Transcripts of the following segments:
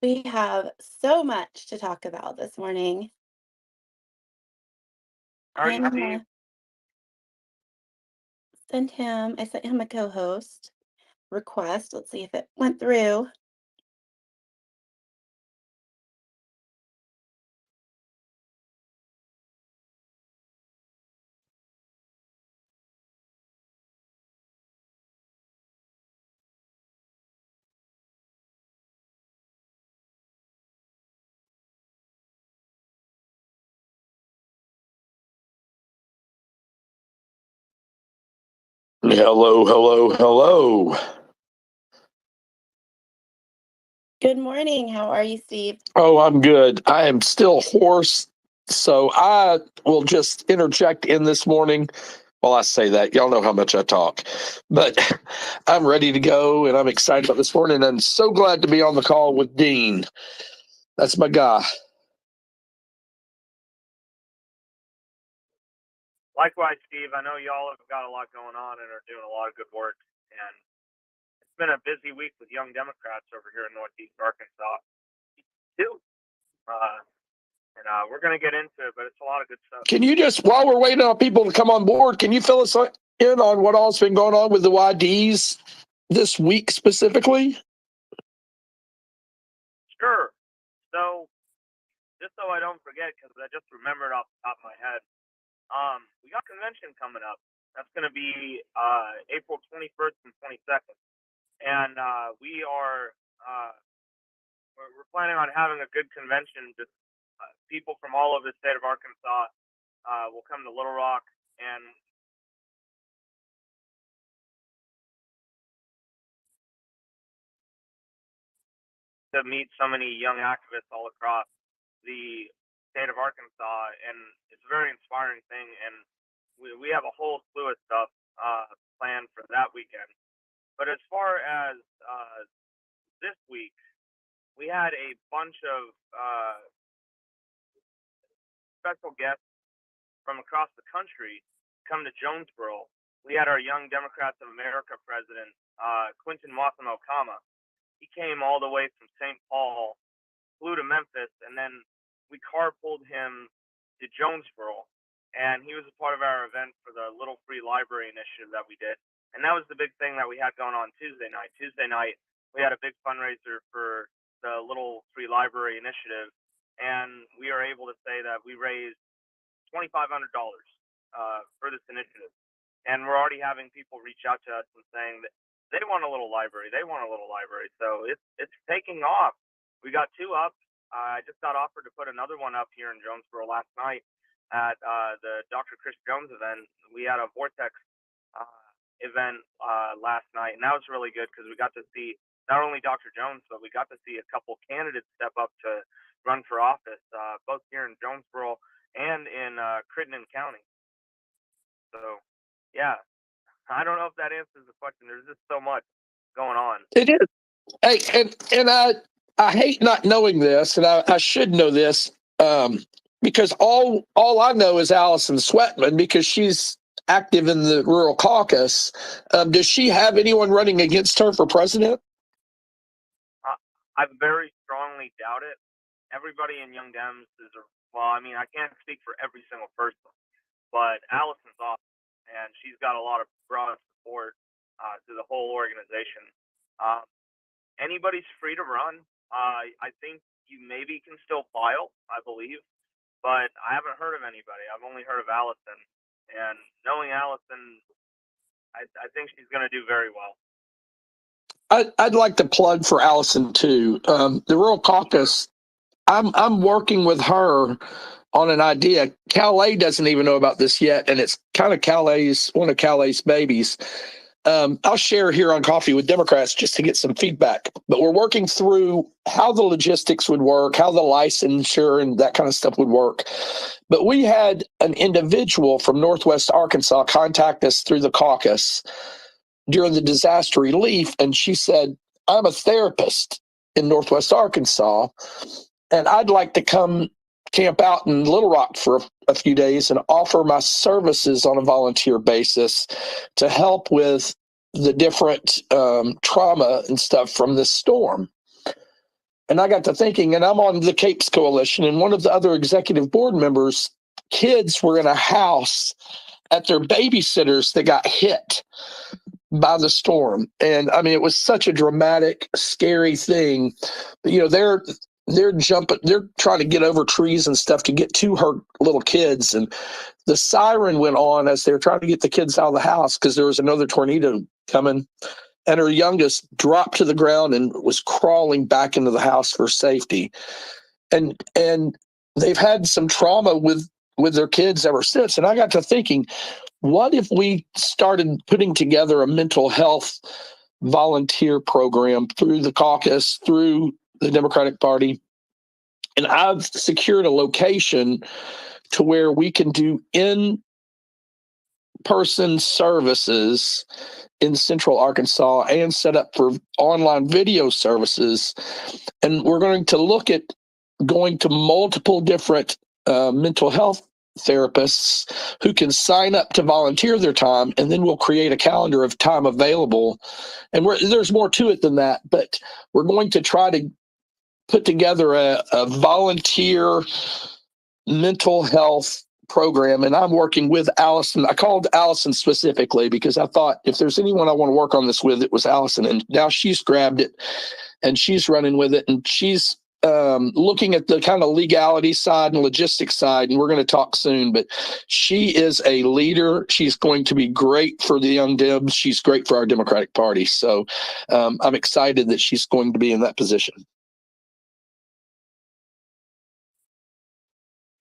We have so much to talk about this morning. How are you, I'm Steve? gonna I sent him a co-host request. Let's see if it went through. Hello, hello, hello. Good morning. How are you, Steve? Oh, I'm good. I am still hoarse, so I will just interject in this morning. Well, I say that. Y'all know how much I talk. But I'm ready to go, and I'm excited about this morning. I'm so glad to be on the call with Dean. That's my guy. Likewise, Steve. I know y'all have got a lot going on and are doing a lot of good work. And it's been a busy week with young Democrats over here in Northeast Arkansas, too. We're going to get into it, but it's a lot of good stuff. Can you just, while we're waiting on people to come on board, can you fill us in on what all's been going on with the YDs this week specifically? Sure. So, just so I don't forget, because I just remembered off the top of my head, we got a convention coming up. That's going to be April 21st and 22nd. And we're planning on having a good convention. Just people from all over the state of Arkansas will come to Little Rock and to meet so many young activists all across the state of Arkansas, and it's a very inspiring thing. And we have a whole slew of stuff planned for that weekend. But as far as this week, we had a bunch of special guests from across the country come to Jonesboro. We had our Young Democrats of America president, Quentin Watham Okama. He came all the way from St. Paul, flew to Memphis, and then we carpooled him to Jonesboro. And he was a part of our event for the Little Free Library initiative that we did. And that was the big thing that we had going on Tuesday night. Tuesday night, we had a big fundraiser for the Little Free Library initiative. And we are able to say that we raised $2,500 for this initiative. And we're already having people reach out to us and saying that they want a little library. They want a little library. So it's taking off. We got two up. I just got offered to put another one up here in Jonesboro last night at the Dr. Chris Jones event. We had a Vortex event last night, and that was really good because we got to see not only Dr. Jones, but we got to see a couple candidates step up to run for office, both here in Jonesboro and in Crittenden County. So, yeah, I don't know if that answers the question. There's just so much going on. It is. Hey, and I hate not knowing this, and I should know this, because all I know is Allison Sweatman because she's active in the rural caucus. Does she have anyone running against her for president? I very strongly doubt it. Everybody in Young Dems well, I mean, I can't speak for every single person, but Allison's off, and she's got a lot of broad support to the whole organization. Anybody's free to run. I think you maybe can still file, I believe, but I haven't heard of anybody. I've only heard of Allison, and knowing Allison, I think she's going to do very well. I'd like to plug for Allison too. The rural caucus. I'm working with her on an idea. Calais doesn't even know about this yet, and it's kind of one of Calais' babies. I'll share here on Coffee with Democrats just to get some feedback. But we're working through how the logistics would work, how the licensure and that kind of stuff would work. But we had an individual from Northwest Arkansas contact us through the caucus during the disaster relief, and she said, I'm a therapist in Northwest Arkansas, and I'd like to come camp out in Little Rock for a few days and offer my services on a volunteer basis to help with the different trauma and stuff from this storm. And I got to thinking, and I'm on the Capes Coalition, and one of the other executive board members' kids were in a house at their babysitters that got hit by the storm. And I mean, it was such a dramatic, scary thing. But, they're jumping, they're trying to get over trees and stuff to get to her little kids. And the siren went on as they were trying to get the kids out of the house because there was another tornado coming. And her youngest dropped to the ground and was crawling back into the house for safety. And they've had some trauma with their kids ever since. And I got to thinking, what if we started putting together a mental health volunteer program through the caucus, through the Democratic Party? And I've secured a location to where we can do in-person services in Central Arkansas and set up for online video services. And we're going to look at going to multiple different mental health therapists who can sign up to volunteer their time, and then we'll create a calendar of time available. And there's more to it than that, but we're going to try to put together a volunteer mental health program. And I'm working with Allison. I called Allison specifically because I thought if there's anyone I want to work on this with, it was Allison. And now she's grabbed it and she's running with it, and she's looking at the kind of legality side and logistics side, and we're going to talk soon. But she is a leader. She's going to be great for the Young Dems. She's great for our Democratic Party. So I'm excited that she's going to be in that position.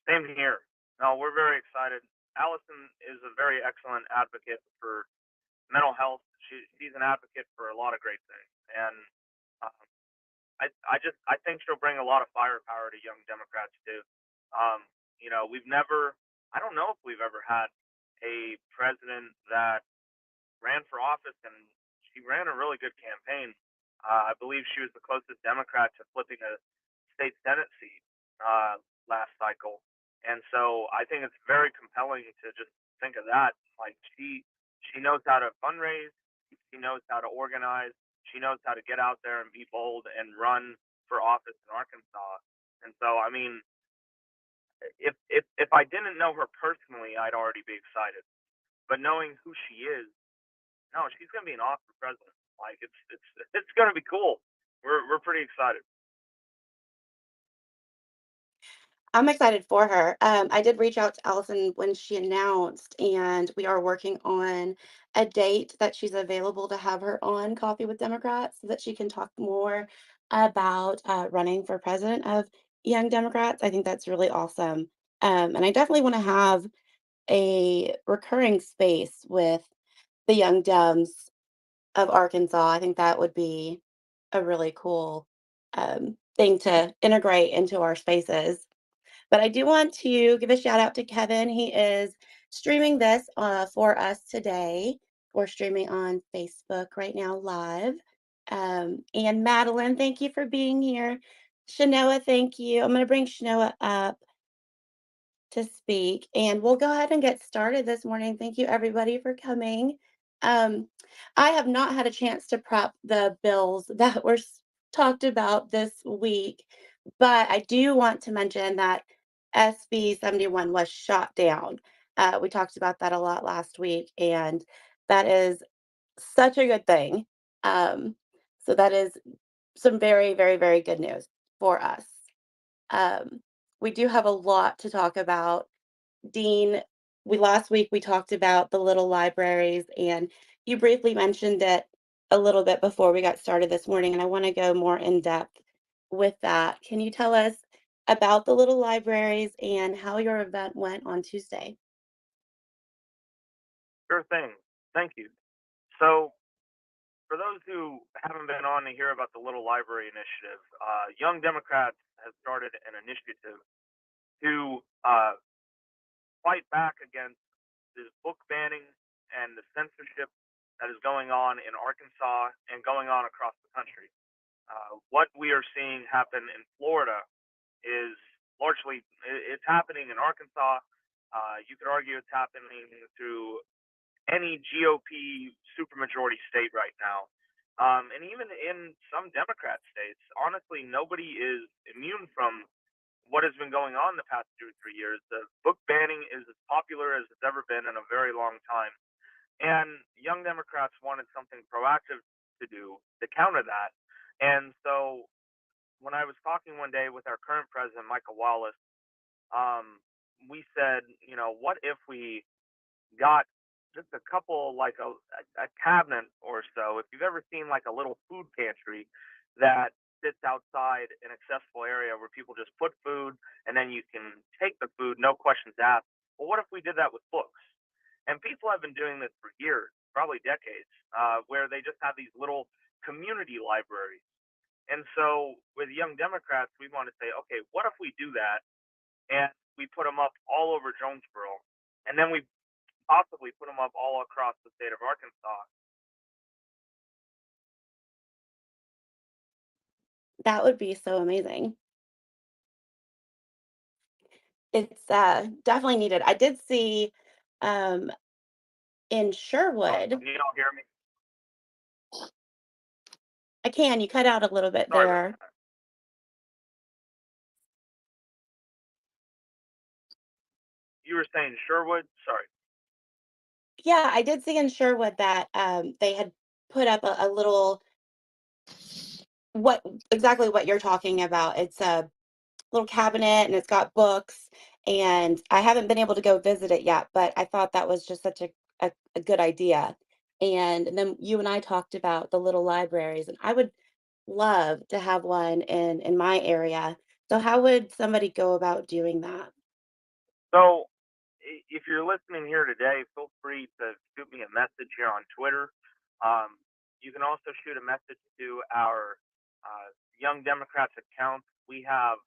Same here. No, we're very excited. Allison is a very excellent advocate for mental health. She's an advocate for a lot of great things, and um, I think she'll bring a lot of firepower to Young Democrats too. I don't know if we've ever had a president that ran for office, and she ran a really good campaign. I believe she was the closest Democrat to flipping a state Senate seat last cycle, and so I think it's very compelling to just think of that. Like she knows how to fundraise, she knows how to organize, she knows how to get out there and be bold and run for office in Arkansas. And so, I mean, if I didn't know her personally, I'd already be excited. But knowing who she is, no, she's gonna be an awesome president. Like it's gonna be cool. We're pretty excited. I'm excited for her. I did reach out to Allison when she announced, and we are working on a date that she's available to have her on Coffee with Democrats so that she can talk more about running for president of Young Democrats. I think that's really awesome. And I definitely want to have a recurring space with the Young Dems of Arkansas. I think that would be a really cool thing to integrate into our spaces. But I do want to give a shout out to Kevin. He is streaming this for us today. We're streaming on Facebook right now live. And Madeline, thank you for being here. Shanoa, thank you. I'm going to bring Shanoa up to speak, and we'll go ahead and get started this morning. Thank you, everybody, for coming. Um, I have not had a chance to prep the bills that were talked about this week, but I do want to mention that SB 71 was shot down. We talked about that a lot last week, and that is such a good thing. Um, so that is some very, very, very good news for us. Um, we do have a lot to talk about. Dean, we last week we talked about the little libraries, and you briefly mentioned it a little bit before we got started this morning, and I want to go more in depth with that. Can you tell us about the little libraries and how your event went on Tuesday? Sure thing. Thank you. So, for those who haven't been on to hear about the Little Library Initiative, Young Democrats has started an initiative to fight back against this book banning and the censorship that is going on in Arkansas and going on across the country. What we are seeing happen in Florida is largely it's happening in Arkansas. You could argue it's happening through any GOP supermajority state right now. And even in some Democrat states, honestly, nobody is immune from what has been going on the past 2 or 3 years. The book banning is as popular as it's ever been in a very long time. And young Democrats wanted something proactive to do to counter that. And so when I was talking one day with our current president, Michael Wallace, um, we said, what if we got just a couple, like a cabinet or so. If you've ever seen like a little food pantry that sits outside an accessible area where people just put food and then you can take the food, no questions asked. Well, what if we did that with books? And people have been doing this for years, probably decades, where they just have these little community libraries. And so with Young Democrats, we want to say, okay, what if we do that and we put them up all over Jonesboro, and then we possibly put them up all across the state of Arkansas. That would be so amazing. It's definitely needed. I did see um, in Oh, Sherwood. you don't hear me? You cut out a little bit Sorry about there. that. You were saying Sherwood? Sorry. Yeah, I did see in Sherwood that they had put up a little what exactly what you're talking about. It's a little cabinet and it's got books, and I haven't been able to go visit it yet, but I thought that was just such a good idea. And then you and I talked about the little libraries, and I would love to have one in my area. So how would somebody go about doing that? So, if you're listening here today, feel free to shoot me a message here on Twitter. Um, you can also shoot a message to our Young Democrats account. We have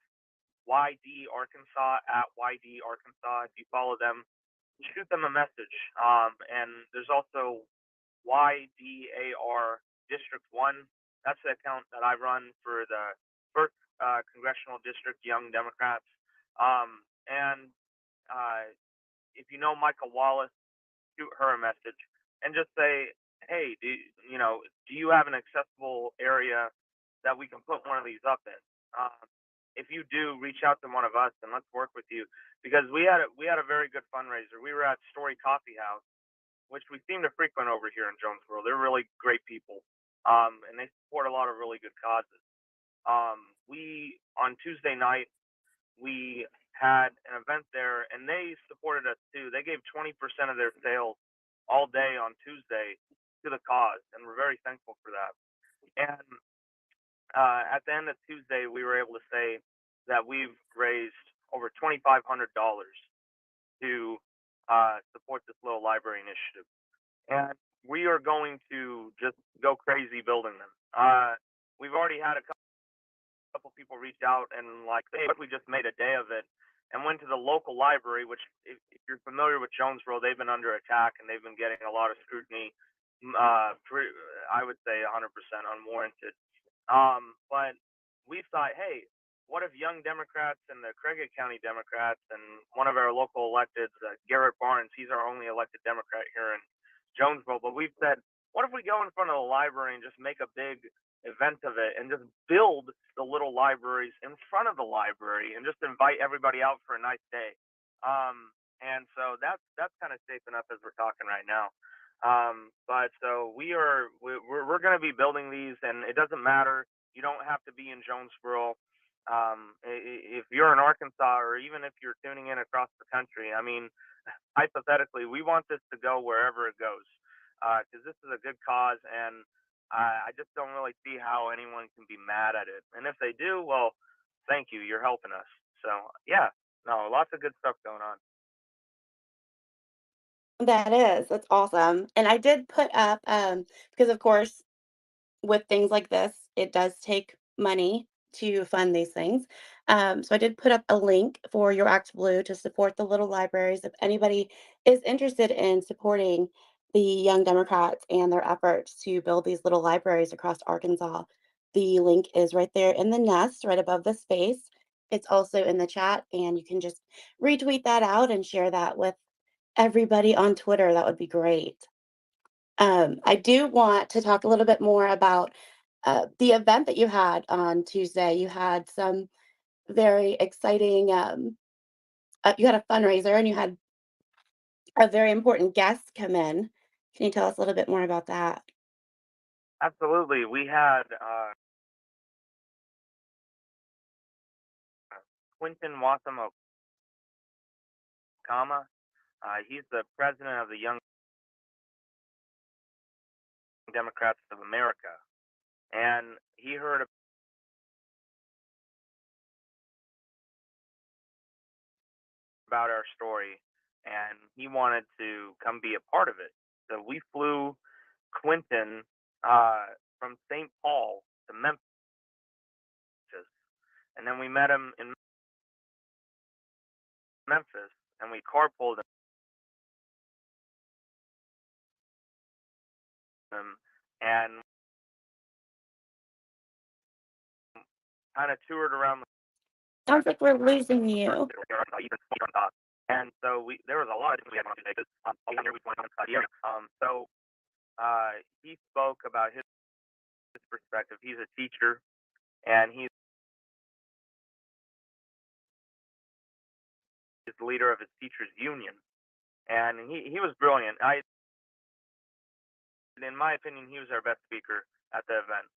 YD Arkansas at YD Arkansas. If you follow them, shoot them a message. And there's also YDAR District 1. That's the account that I run for the first congressional district, Young Democrats. And uh, if you know Michael Wallace, shoot her a message and just say, hey, do you have an accessible area that we can put one of these up in? If you do, reach out to one of us and let's work with you because we had a very good fundraiser. We were at Story Coffee House, which we seem to frequent over here in Jonesboro. They're really great people, and they support a lot of really good causes. We on Tuesday night we had an event there, and they supported us too. They gave 20% of their sales all day on Tuesday to the cause, and we're very thankful for that. And at the end of Tuesday, we were able to say that we've raised over $2,500 to support this little library initiative, and we are going to just go crazy building them. We've already had a couple people reached out and like, hey, what if we just made a day of it and went to the local library, which if you're familiar with Jonesboro, they've been under attack and they've been getting a lot of scrutiny. I would say 100% unwarranted. But we thought, hey, what if Young Democrats and the Craighead County Democrats and one of our local electeds, Garrett Barnes, he's our only elected Democrat here in Jonesboro, but we've said, what if we go in front of the library and just make a big event of it and just build the little libraries in front of the library and just invite everybody out for a nice day. And so that's kind of shaping up as we're talking right now. But so we're going to be building these, and it doesn't matter. You don't have to be in Jonesboro. If you're in Arkansas, or even if you're tuning in across the country, I mean, hypothetically, we want this to go wherever it goes because this is a good cause, and I just don't really see how anyone can be mad at it. And if they do, well, thank you. You're helping us. So yeah, no, lots of good stuff going on. That's awesome. And I did put up because of course with things like this, it does take money to fund these things. So I did put up a link for Your Act Blue to support the little libraries. If anybody is interested in supporting the Young Democrats and their efforts to build these little libraries across Arkansas, the link is right there in the nest, right above the space. It's also in the chat, and you can just retweet that out and share that with everybody on Twitter. That would be great. I do want to talk a little bit more about the event that you had on Tuesday. You had some very exciting, you had a fundraiser and you had a very important guest come in. Can you tell us a little bit more about that? Absolutely. We had Quinton Watham Okama. He's the president of the Young Democrats of America. And he heard about our story and he wanted to come be a part of it. So we flew Quinton from St. Paul to Memphis. And then we met him in Memphis and we carpooled him and kind of toured around Sounds like we're losing you. and so there was a lot of things we had to do because so he spoke about his perspective. He's a teacher and he's the leader of his teachers union, and he was brilliant. In my opinion, he was our best speaker at the event.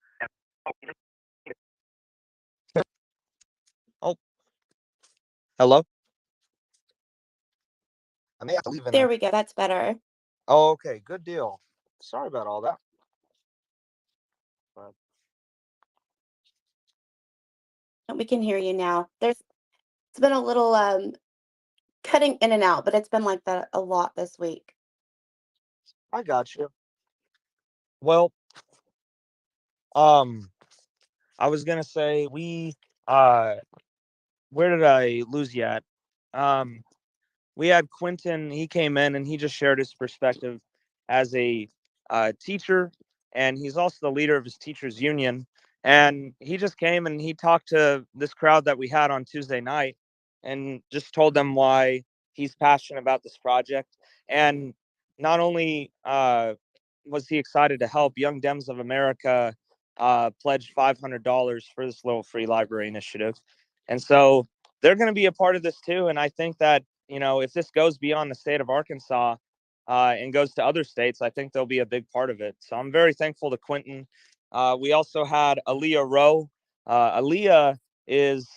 Oh, hello? I may have to leave in There a. we go. That's better. Oh, okay, good deal. Sorry about all that. But We can hear you now. It's been a little cutting in and out, but it's been like that a lot this week. I got you. Well, um, I was gonna say where did I lose you at? Um, we had Quinton. He came in and he just shared his perspective as a teacher, and he's also the leader of his teachers union. And he just came and he talked to this crowd that we had on Tuesday night, and just told them why he's passionate about this project. And not only was he excited to help, Young Dems of America pledged $500 for this little free library initiative, and so they're going to be a part of this too. And I think that if this goes beyond the state of Arkansas and goes to other states, I think they'll be a big part of it. So I'm very thankful to Quinton. We also had Aaliyah Rowe. Aaliyah is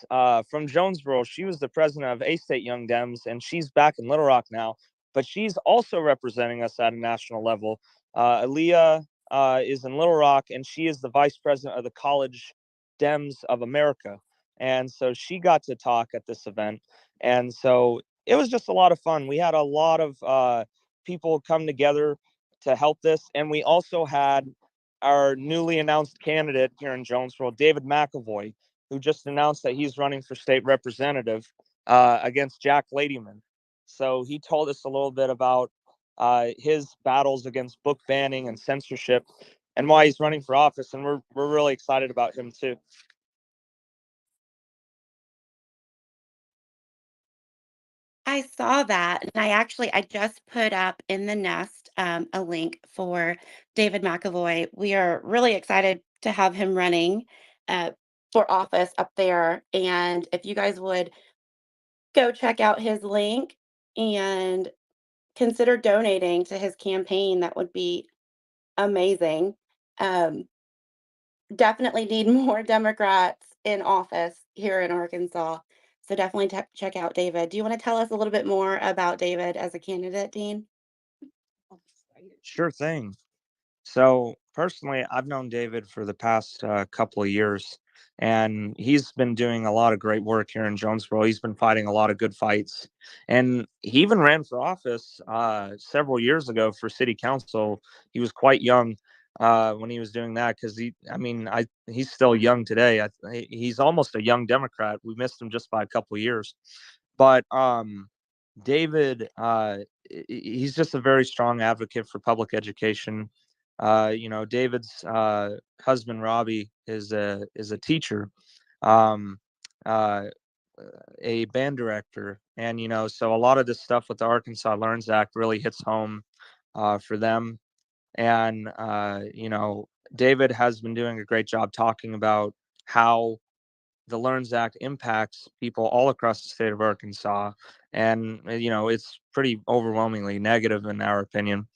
from Jonesboro. She was the president of A-State Young Dems, and she's back in Little Rock now. But she's also representing us at a national level. Aaliyah is in Little Rock, and she is the vice president of the College Dems of America. And so she got to talk at this event. And so it was just a lot of fun. We had a lot of people come together to help this. And we also had our newly announced candidate here in Jonesboro, David McAvoy, who just announced that he's running for state representative against Jack Ladyman. So he told us a little bit about his battles against book banning and censorship and why he's running for office. And we're really excited about him too. I saw that, and I just put up in the Nest a link for David McAvoy. We are really excited to have him running uh, for office up there. And if you guys would go check out his link and consider donating to his campaign, that would be amazing. Um, Definitely need more Democrats in office here in Arkansas. So definitely check out David. Do you want to tell us a little bit more about David as a candidate, Dean? Sure thing. So personally, I've known David for the past couple of years, and he's been doing a lot of great work here in Jonesboro. He's been fighting a lot of good fights, and he even ran for office several years ago for city council. He was quite young when he was doing that because he's still young today. He's almost a young Democrat. We missed him just by a couple of years, but David, he's just a very strong advocate for public education. David's husband Robbie is a teacher, um, uh, a band director, and so a lot of this stuff with the Arkansas Learns Act really hits home for them. And David has been doing a great job talking about how the LEARNS Act impacts people all across the state of Arkansas. And, it's pretty overwhelmingly negative in our opinion.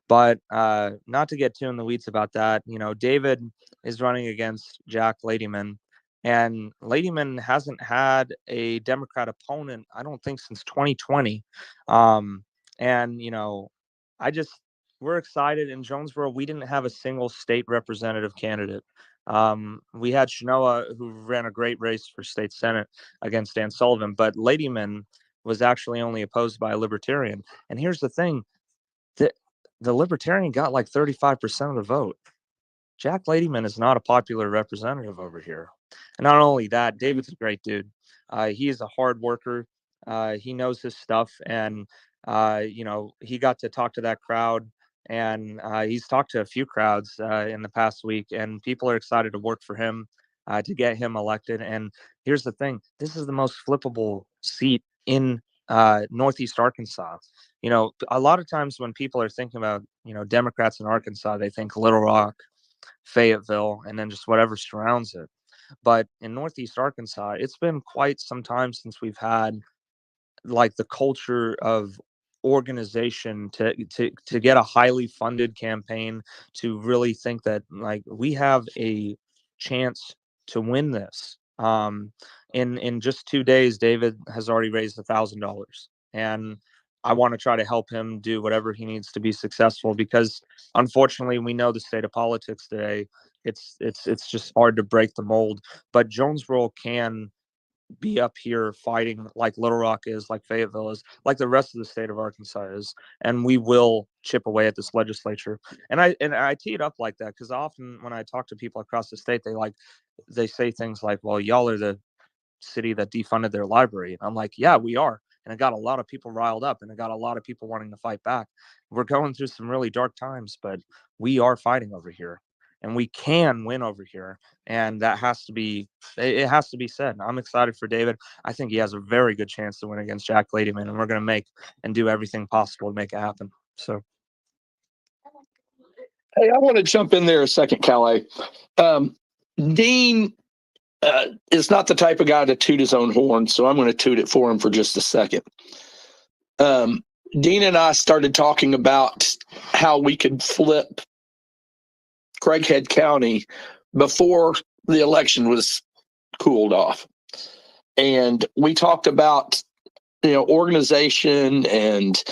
But not to get too in the weeds about that, David is running against Jack Ladyman. And Ladyman hasn't had a Democrat opponent, I don't think, since 2020. And, I just, we're excited. In Jonesboro, we didn't have a single state representative candidate. We had Shanoa, who ran a great race for state senate against Dan Sullivan, but Ladyman was actually only opposed by a libertarian. And here's the thing: the libertarian got like 35% of the vote. Jack Ladyman is not a popular representative over here. And not only that, David's a great dude. He is a hard worker. He knows his stuff, and he got to talk to that crowd, and he's talked to a few crowds in the past week, and people are excited to work for him to get him elected. And here's the thing: this is the most flippable seat in Northeast Arkansas. A lot of times when people are thinking about Democrats in Arkansas, they think Little Rock, Fayetteville, and then just whatever surrounds it. But in Northeast Arkansas, it's been quite some time since we've had like the culture of organization to get a highly funded campaign, to really think that like we have a chance to win this. In just 2 days, David has already raised $1,000, and I want to try to help him do whatever he needs to be successful, because unfortunately we know the state of politics today. It's just hard to break the mold, but Jonesboro can be up here fighting like Little Rock is, like Fayetteville is, like the rest of the state of Arkansas is, and we will chip away at this legislature. And I tee it up like that because often when I talk to people across the state, they say things like, "Well, y'all are the city that defunded their library." And I'm like, "Yeah, we are." And it got a lot of people riled up, and it got a lot of people wanting to fight back. We're going through some really dark times, but we are fighting over here, and we can win over here. And that has to be, it has to be said. I'm excited for David. I think he has a very good chance to win against Jack Ladyman, and we're going to make and do everything possible to make it happen. So, Hey, I want to jump in there a second, Calais. Dean is not the type of guy to toot his own horn, so I'm going to toot it for him for just a second. Dean and I started talking about how we could flip Craighead County before the election was cooled off. And we talked about organization and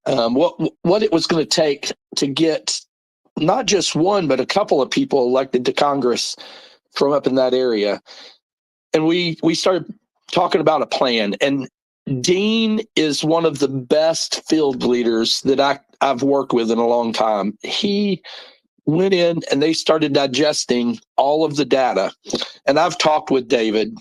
what it was going to take to get not just one but a couple of people elected to Congress from up in that area. And we started talking about a plan. And Dean is one of the best field leaders that I've worked with in a long time. He went in and they started digesting all of the data. And I've talked with David,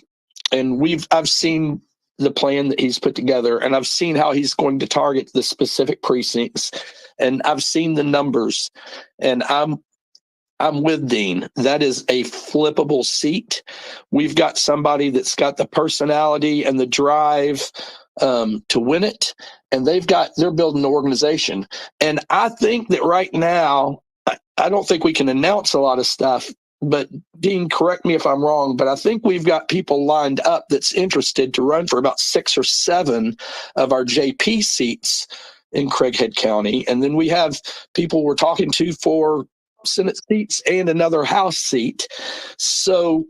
and I've seen the plan that he's put together, and I've seen how he's going to target the specific precincts, and I've seen the numbers, and I'm with Dean. That is a flippable seat. We've got somebody that's got the personality and the drive to win it, and they're building an organization. And I think that right now, I don't think we can announce a lot of stuff, but Dean, correct me if I'm wrong, but I think we've got people lined up that's interested to run for about 6 or 7 of our JP seats in Craighead County. And then we have people we're talking to for Senate seats and another House seat. So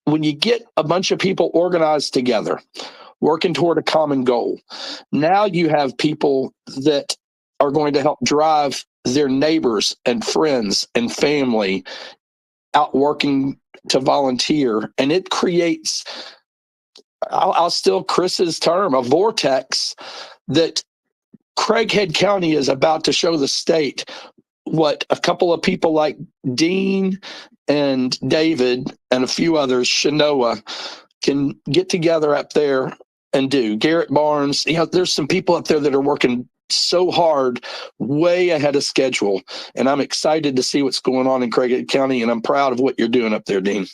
when you get a bunch of people organized together, working toward a common goal, now you have people that are going to help drive their neighbors and friends and family out working to volunteer. And it creates, I'll steal Chris's term, a vortex that Craighead County is about to show the state what a couple of people like Dean and David and a few others, Shanoa, can get together up there and do. Garrett Barnes, there's some people up there that are working so hard, way ahead of schedule. And I'm excited to see what's going on in Craighead County, and I'm proud of what you're doing up there, Dean.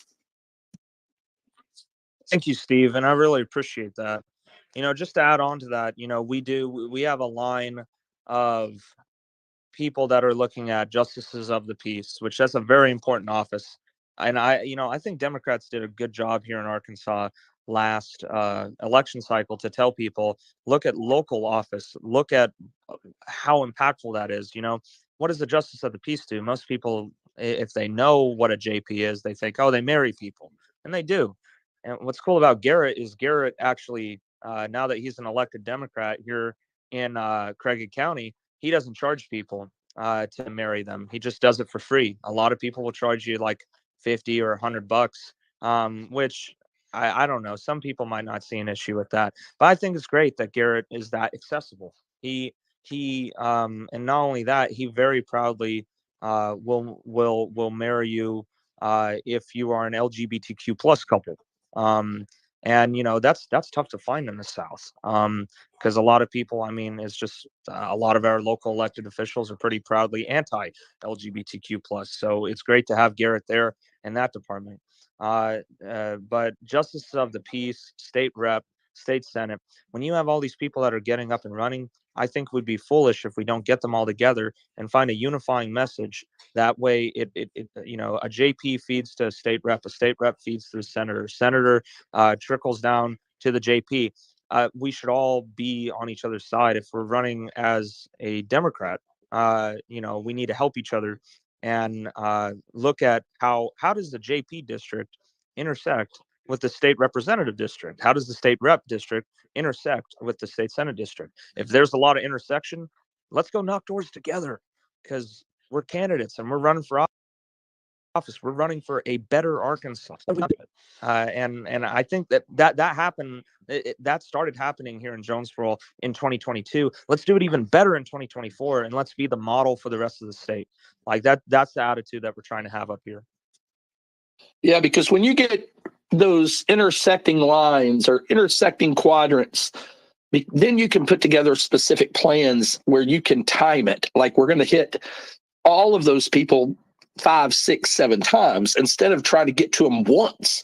thank you, Steve, and I really appreciate that. Just to add on to that, we have a line of people that are looking at justices of the peace, which that's a very important office. And I think Democrats did a good job here in Arkansas last election cycle to tell people, look at local office, look at how impactful that is. What does the justice of the peace do? Most people, if they know what a JP is, they think, oh, they marry people, and they do. And what's cool about Garrett is Garrett actually, now that he's an elected Democrat here in Craighead County, he doesn't charge people to marry them. He just does it for free. A lot of people will charge you like 50 or $100, which I don't know. Some people might not see an issue with that, but I think it's great that Garrett is that accessible. And not only that, he very proudly will marry you if you are an LGBTQ plus couple. And that's tough to find in the South, because a lot of people, I mean, it's just a lot of our local elected officials are pretty proudly anti-LGBTQ plus. So it's great to have Garrett there in that department. But justices of the peace, state rep, state senate, when you have all these people that are getting up and running, I think would be foolish if we don't get them all together and find a unifying message. That way, a JP feeds to a state rep feeds to the senator trickles down to the JP. We should all be on each other's side. If we're running as a Democrat, we need to help each other and look at how does the JP district intersect with the state representative district? How does the state rep district intersect with the state senate district? If there's a lot of intersection, let's go knock doors together, because we're candidates and we're running for office. We're running for a better Arkansas. And I think that happened. That started happening here in Jonesboro in 2022. Let's do it even better in 2024, and let's be the model for the rest of the state. Like that's the attitude that we're trying to have up here. Yeah, because when you get those intersecting lines or intersecting quadrants, then you can put together specific plans where you can time it. Like, we're going to hit all of those people 5, 6, 7 times instead of trying to get to them once.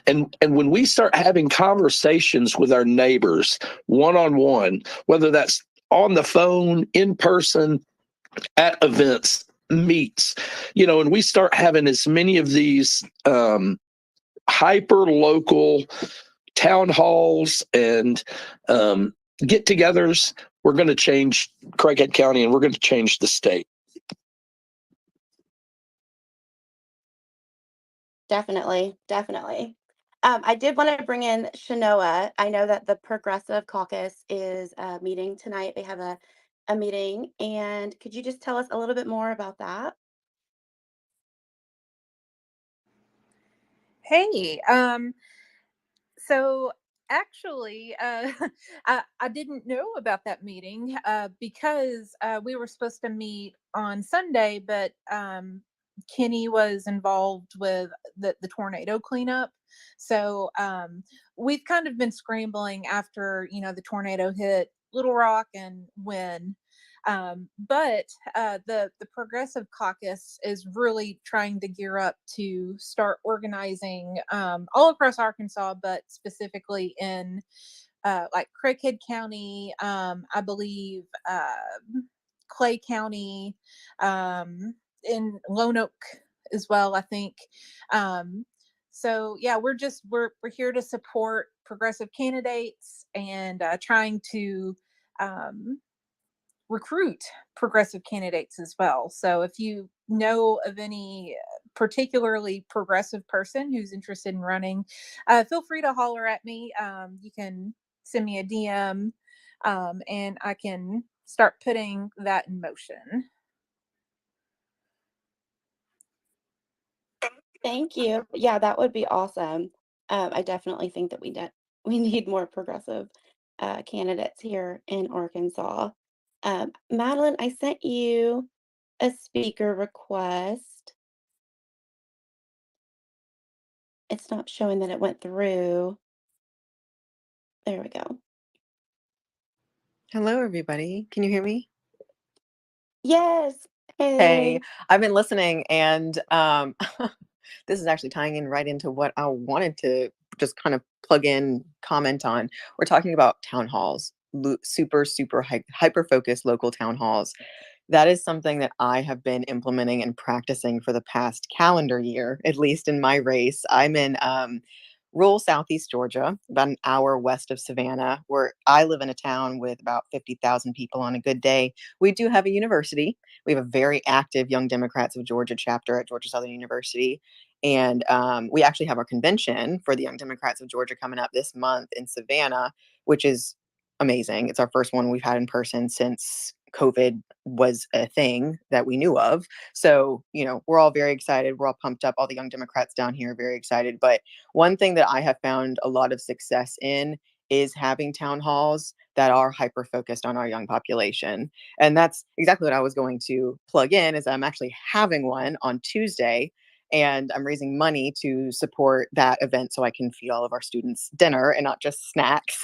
And when we start having conversations with our neighbors one-on-one, whether that's on the phone, in person, at events, meets, and we start having as many of these hyper local town halls and get-togethers, we're going to change Craighead County and we're going to change the state. Definitely. I did want to bring in Shanoa. I know that the Progressive Caucus is meeting tonight. They have a meeting, and could you just tell us a little bit more about that? Hey, so actually, I didn't know about that meeting because we were supposed to meet on Sunday, but Kenny was involved with the tornado cleanup. So we've kind of been scrambling after, the tornado hit Little Rock and Wynn. But the Progressive Caucus is really trying to gear up to start organizing all across Arkansas, but specifically in like Craighead County, I believe Clay County, in Lone Oak as well, I think. So yeah, we're here to support progressive candidates and trying to recruit progressive candidates as well. So if you know of any particularly progressive person who's interested in running, feel free to holler at me. You can send me a DM and I can start putting that in motion. Thank you. Yeah, that would be awesome. I definitely think that we need more progressive candidates here in Arkansas. Madeline, I sent you a speaker request. It's not showing that it went through. There we go. Hello, everybody. Can you hear me? Yes. Hey, I've been listening, and this is actually tying in right into what I wanted to just kind of plug in, comment on. We're talking about town halls, super hyper focused local town halls. That is something that I have been implementing and practicing for the past calendar year, at least in my race. I'm in rural Southeast Georgia, about an hour west of Savannah, where I live in a town with about 50,000 people on a good day. We do have a university. We have a very active Young Democrats of Georgia chapter at Georgia Southern University. And we actually have our convention for the Young Democrats of Georgia coming up this month in Savannah, which is amazing. It's our first one we've had in person since COVID was a thing that we knew of. So, we're all very excited. We're all pumped up. All the Young Democrats down here are very excited. But one thing that I have found a lot of success in is having town halls that are hyper focused on our young population. And that's exactly what I was going to plug in is I'm actually having one on Tuesday and I'm raising money to support that event so I can feed all of our students dinner and not just snacks.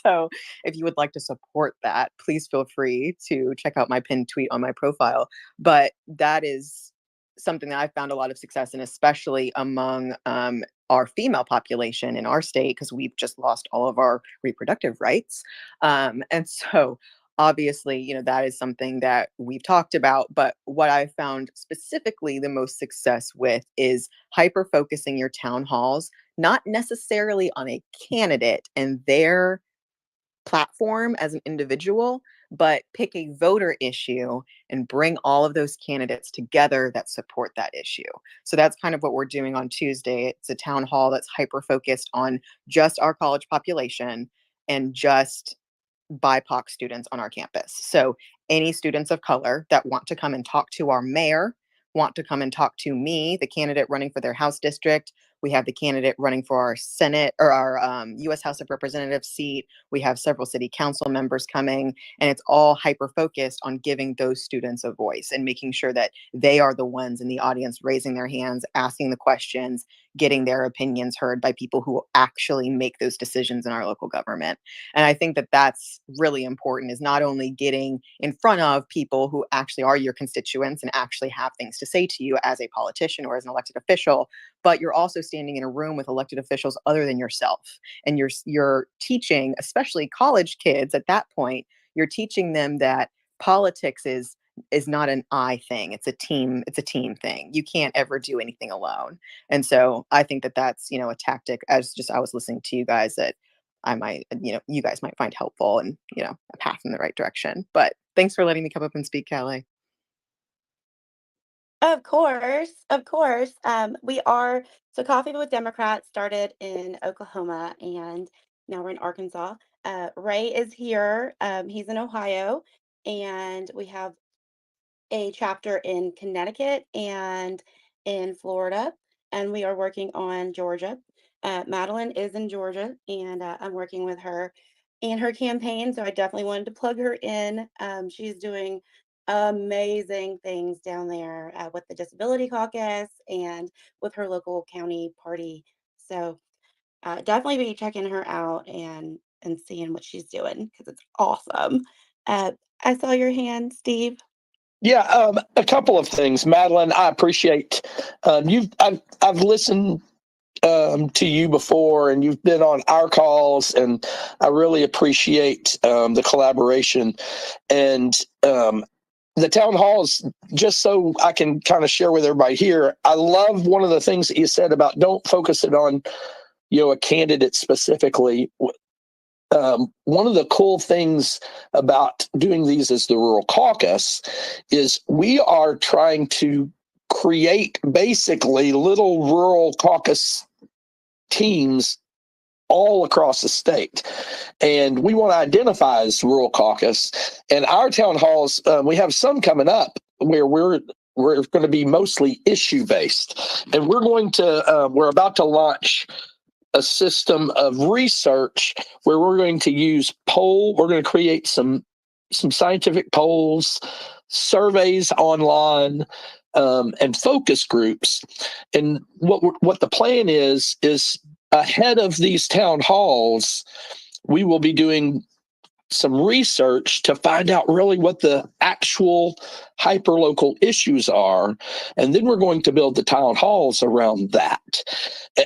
So if you would like to support that, please feel free to check out my pinned tweet on my profile. But that is something that I've found a lot of success in, especially among our female population in our state, because we've just lost all of our reproductive rights. And so obviously, that is something that we've talked about. But what I found specifically the most success with is hyper focusing your town halls, not necessarily on a candidate and their platform as an individual, but pick a voter issue and bring all of those candidates together that support that issue. So that's kind of what we're doing on Tuesday. It's a town hall that's hyper focused on just our college population and just BIPOC students on our campus. So any students of color that want to come and talk to our mayor, want to come and talk to me, the candidate running for their House district. We have the candidate running for our Senate or our U.S. House of Representatives seat. We have several city council members coming, and it's all hyper focused on giving those students a voice and making sure that they are the ones in the audience raising their hands, asking the questions, getting their opinions heard by people who actually make those decisions in our local government. And I think that that's really important is not only getting in front of people who actually are your constituents and actually have things to say to you as a politician or as an elected official, but you're also standing in a room with elected officials other than yourself. And you're teaching, especially college kids at that point, you're teaching them that politics is not an I thing. It's a team thing. You can't ever do anything alone. And so I think that that's, a tactic as just I was listening to you guys that I might, you guys might find helpful and, a path in the right direction. But thanks for letting me come up and speak, Callie. Of course, of course. So Coffee with Democrats started in Oklahoma and now we're in Arkansas. Ray is here. He's in Ohio, and we have a chapter in Connecticut and in Florida, and we are working on Georgia. Madeline is in Georgia, and I'm working with her and her campaign. So I definitely wanted to plug her in. She's doing amazing things down there with the Disability Caucus and with her local county party. So definitely be checking her out and seeing what she's doing because it's awesome. I saw your hand, Steve. Yeah, a couple of things, Madeline. I appreciate I've listened to you before, and you've been on our calls, and I really appreciate the collaboration and the town halls. Just so I can kind of share with everybody here, I love one of the things that you said about don't focus it on a candidate specifically. One of the cool things about doing these as the Rural Caucus is we are trying to create basically little rural caucus teams all across the state. And we want to identify as Rural Caucus. And our town halls, we have some coming up where we're going to be mostly issue based. And we're about to launch a system of research where we're going to use we're going to create some scientific polls, surveys online, and focus groups. And what the plan is ahead of these town halls, we will be doing some research to find out really what the actual hyperlocal issues are. And then we're going to build the town halls around that.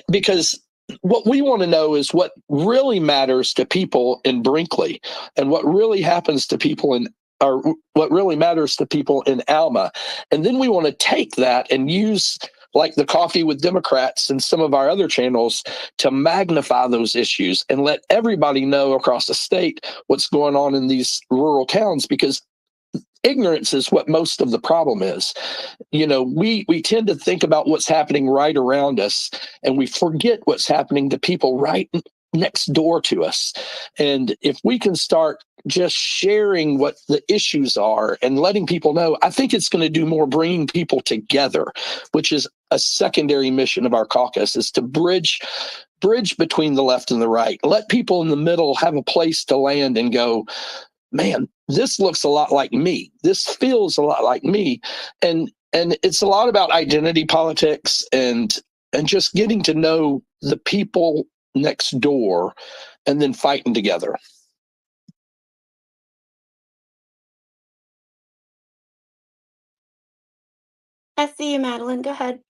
Because what we want to know is what really matters to people in Brinkley and what really happens to people in or what really matters to people in Alma. And then we want to take that and use like the Coffee with Democrats and some of our other channels to magnify those issues and let everybody know across the state what's going on in these rural towns, because ignorance is what most of the problem is. We tend to think about what's happening right around us, and we forget what's happening to people right next door to us. And if we can start just sharing what the issues are and letting people know, I think it's going to do more bringing people together, which is a secondary mission of our caucus, is to bridge between the left and the right. Let people in the middle have a place to land and go, man, this looks a lot like me. This feels a lot like me. And it's a lot about identity politics and just getting to know the people next door and then fighting together. I see you, Madeline. Go ahead.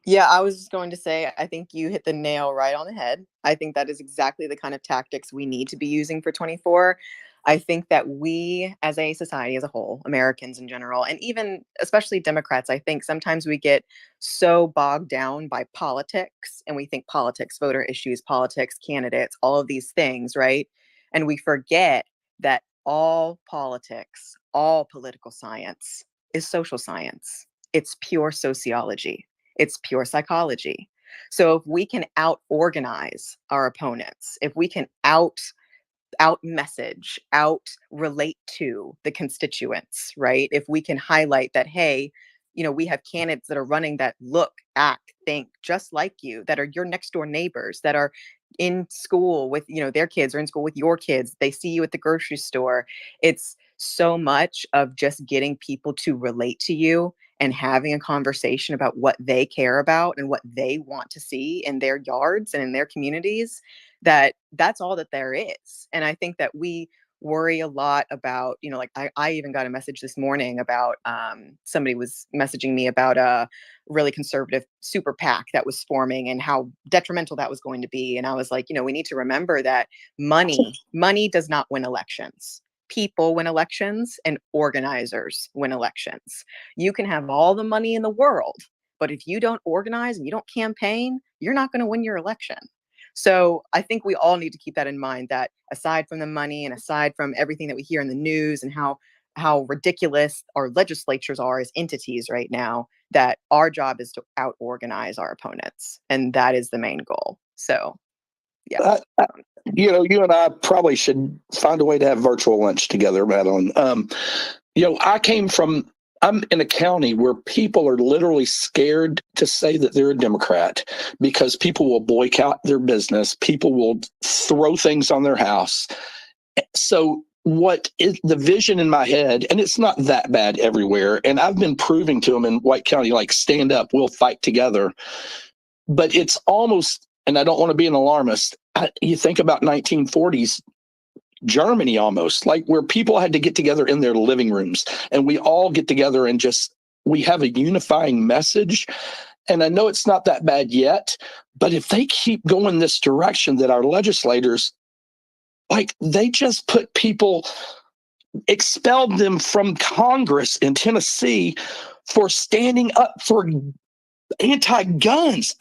Yeah, I was just going to say, I think you hit the nail right on the head. I think that is exactly the kind of tactics we need to be using for 24. I think that we, as a society as a whole, Americans in general, and even especially Democrats, I think sometimes we get so bogged down by politics, and we think politics, voter issues, politics, candidates, all of these things, right? And we forget that all politics, all political science is social science. It's pure sociology. It's pure psychology. So if we can out organize our opponents, if we can out message, out relate to the constituents, right? If we can highlight that, hey, we have candidates that are running that look, act, think just like you, that are your next door neighbors, that are in school with, their kids, or in school with your kids. They see you at the grocery store. It's so much of just getting people to relate to you and having a conversation about what they care about and what they want to see in their yards and in their communities, that's all that there is. And I think that we worry a lot about, like I even got a message this morning about somebody was messaging me about a really conservative super PAC that was forming and how detrimental that was going to be. And I was like, we need to remember that money does not win elections. People win elections and organizers win elections. You can have all the money in the world, but if you don't organize and you don't campaign, you're not going to win your election. So I think we all need to keep that in mind, that aside from the money and aside from everything that we hear in the news and how ridiculous our legislatures are as entities right now, that our job is to out organize our opponents. And that is the main goal. So, yeah. You and I probably should find a way to have virtual lunch together, Madeline. I'm in a county where people are literally scared to say that they're a Democrat because people will boycott their business. People will throw things on their house. So what is the vision in my head? And it's not that bad everywhere. And I've been proving to them in White County, like, stand up, we'll fight together. But it's almost, and I don't want to be an alarmist, you think about 1940s Germany, almost like where people had to get together in their living rooms and we all get together and we have a unifying message. And I know it's not that bad yet, but if they keep going this direction, that our legislators, like, they just put people, expelled them from Congress in Tennessee for standing up for anti-guns.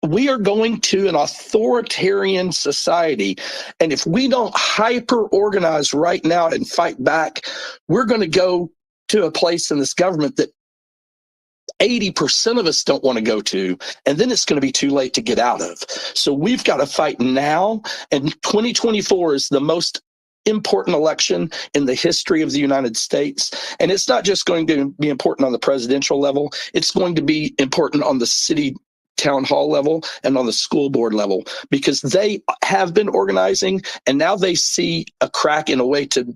We are going to an authoritarian society. And if we don't hyper organize right now and fight back, we're going to go to a place in this government that 80% of us don't want to go to. And then it's going to be too late to get out of. So we've got to fight now. And 2024 is the most important election in the history of the United States. And it's not just going to be important on the presidential level. It's going to be important on the city town hall level and on the school board level, because they have been organizing and now they see a crack in a way to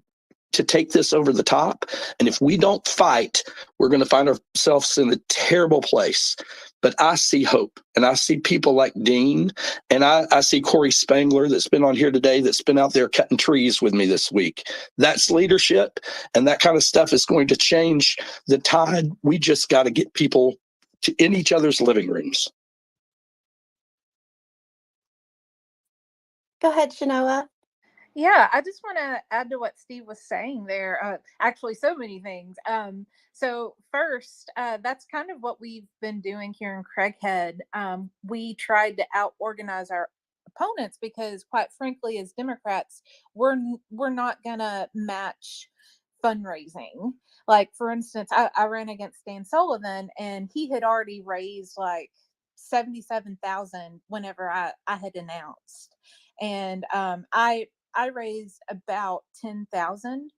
take this over the top. And if we don't fight, we're going to find ourselves in a terrible place. But I see hope, and I see people like Dean, and I see Corey Spangler that's been on here today, that's been out there cutting trees with me this week. That's leadership, and that kind of stuff is going to change the tide. We just got to get people in each other's living rooms. Go ahead, Shanoa. Yeah, I just want to add to what Steve was saying there. Actually, so many things. So first, that's kind of what we've been doing here in Craighead. We tried to out organize our opponents because, quite frankly, as Democrats, we're not gonna match fundraising. Like, for instance, I ran against Dan Sullivan, and he had already raised like 77,000 whenever I had announced, and I raised about 10,000.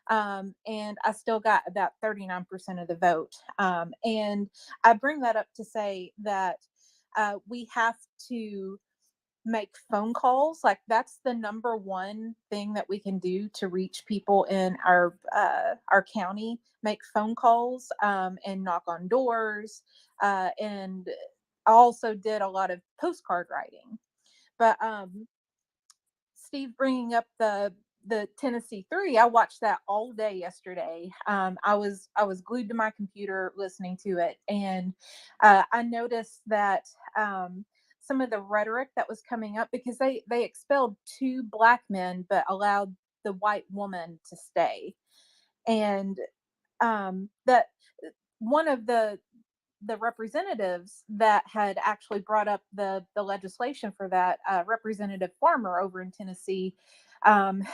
And I still got about 39% of the vote. And I bring that up to say that we have to make phone calls. Like, that's the number one thing that we can do to reach people in our county. Make phone calls, and knock on doors. And I also did a lot of postcard writing. But Steve bringing up the Tennessee Three, I watched that all day yesterday. I was glued to my computer listening to it, and I noticed that some of the rhetoric that was coming up, because they expelled two black men but allowed the white woman to stay, and that one of the representatives that had actually brought up the legislation for that, Representative Farmer over in Tennessee, um,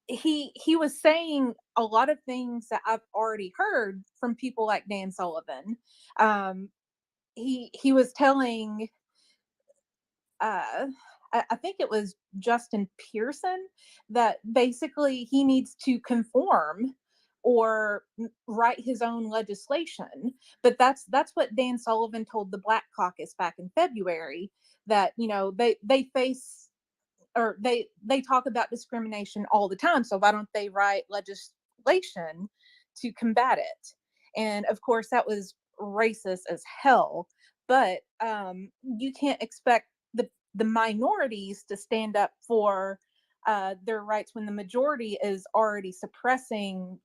he was saying a lot of things that I've already heard from people like Dan Sullivan. Um, he was telling, uh, I think it was Justin Pearson, that basically he needs to conform or write his own legislation. But that's what Dan Sullivan told the Black Caucus back in February, that they face, or they talk about discrimination all the time, so why don't they write legislation to combat it? And of course that was racist as hell. But you can't expect the minorities to stand up for their rights when the majority is already suppressing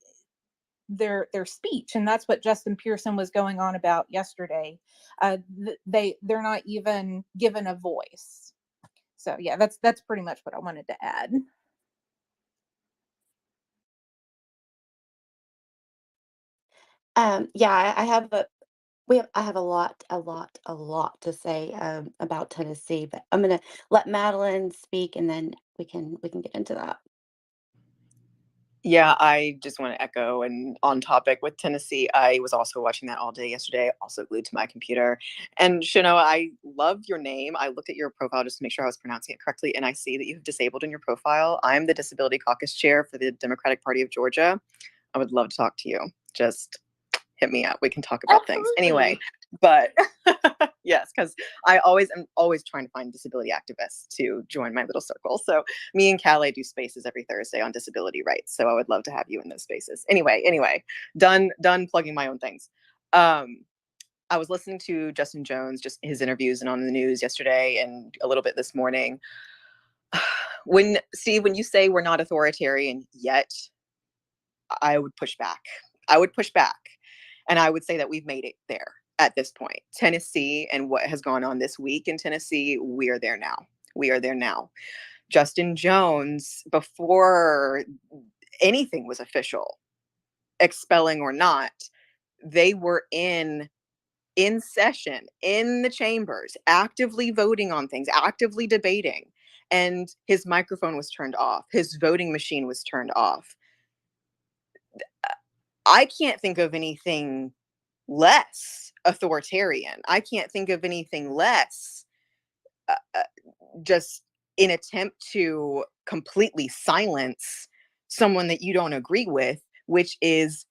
their speech. And that's what Justin Pearson was going on about yesterday. They're not even given a voice. So yeah, that's pretty much what I wanted to add. Yeah, I have I have a lot to say about Tennessee, but I'm gonna let Madeline speak, and then we can get into that. Yeah, I just want to echo and on topic with Tennessee. I was also watching that all day yesterday, also glued to my computer. And Shano, I love your name. I looked at your profile just to make sure I was pronouncing it correctly, and I see that you have disabled in your profile. I'm the Disability Caucus Chair for the Democratic Party of Georgia. I would love to talk to you. Just hit me up. We can talk about things. Anyway, but yes, because I'm always trying to find disability activists to join my little circle. So me and Calais do spaces every Thursday on disability rights. So I would love to have you in those spaces. Anyway, done plugging my own things. I was listening to Justin Jones, just his interviews and on the news yesterday and a little bit this morning. When you say we're not authoritarian yet, I would push back. And I would say that we've made it there at this point. Tennessee and what has gone on this week in Tennessee, we are there now. Justin Jones, before anything was official, expelling or not, they were in session in the chambers, actively voting on things, actively debating, and his microphone was turned off. His voting machine was turned off. I can't think of anything less authoritarian. I can't think of anything less just an attempt to completely silence someone that you don't agree with, which is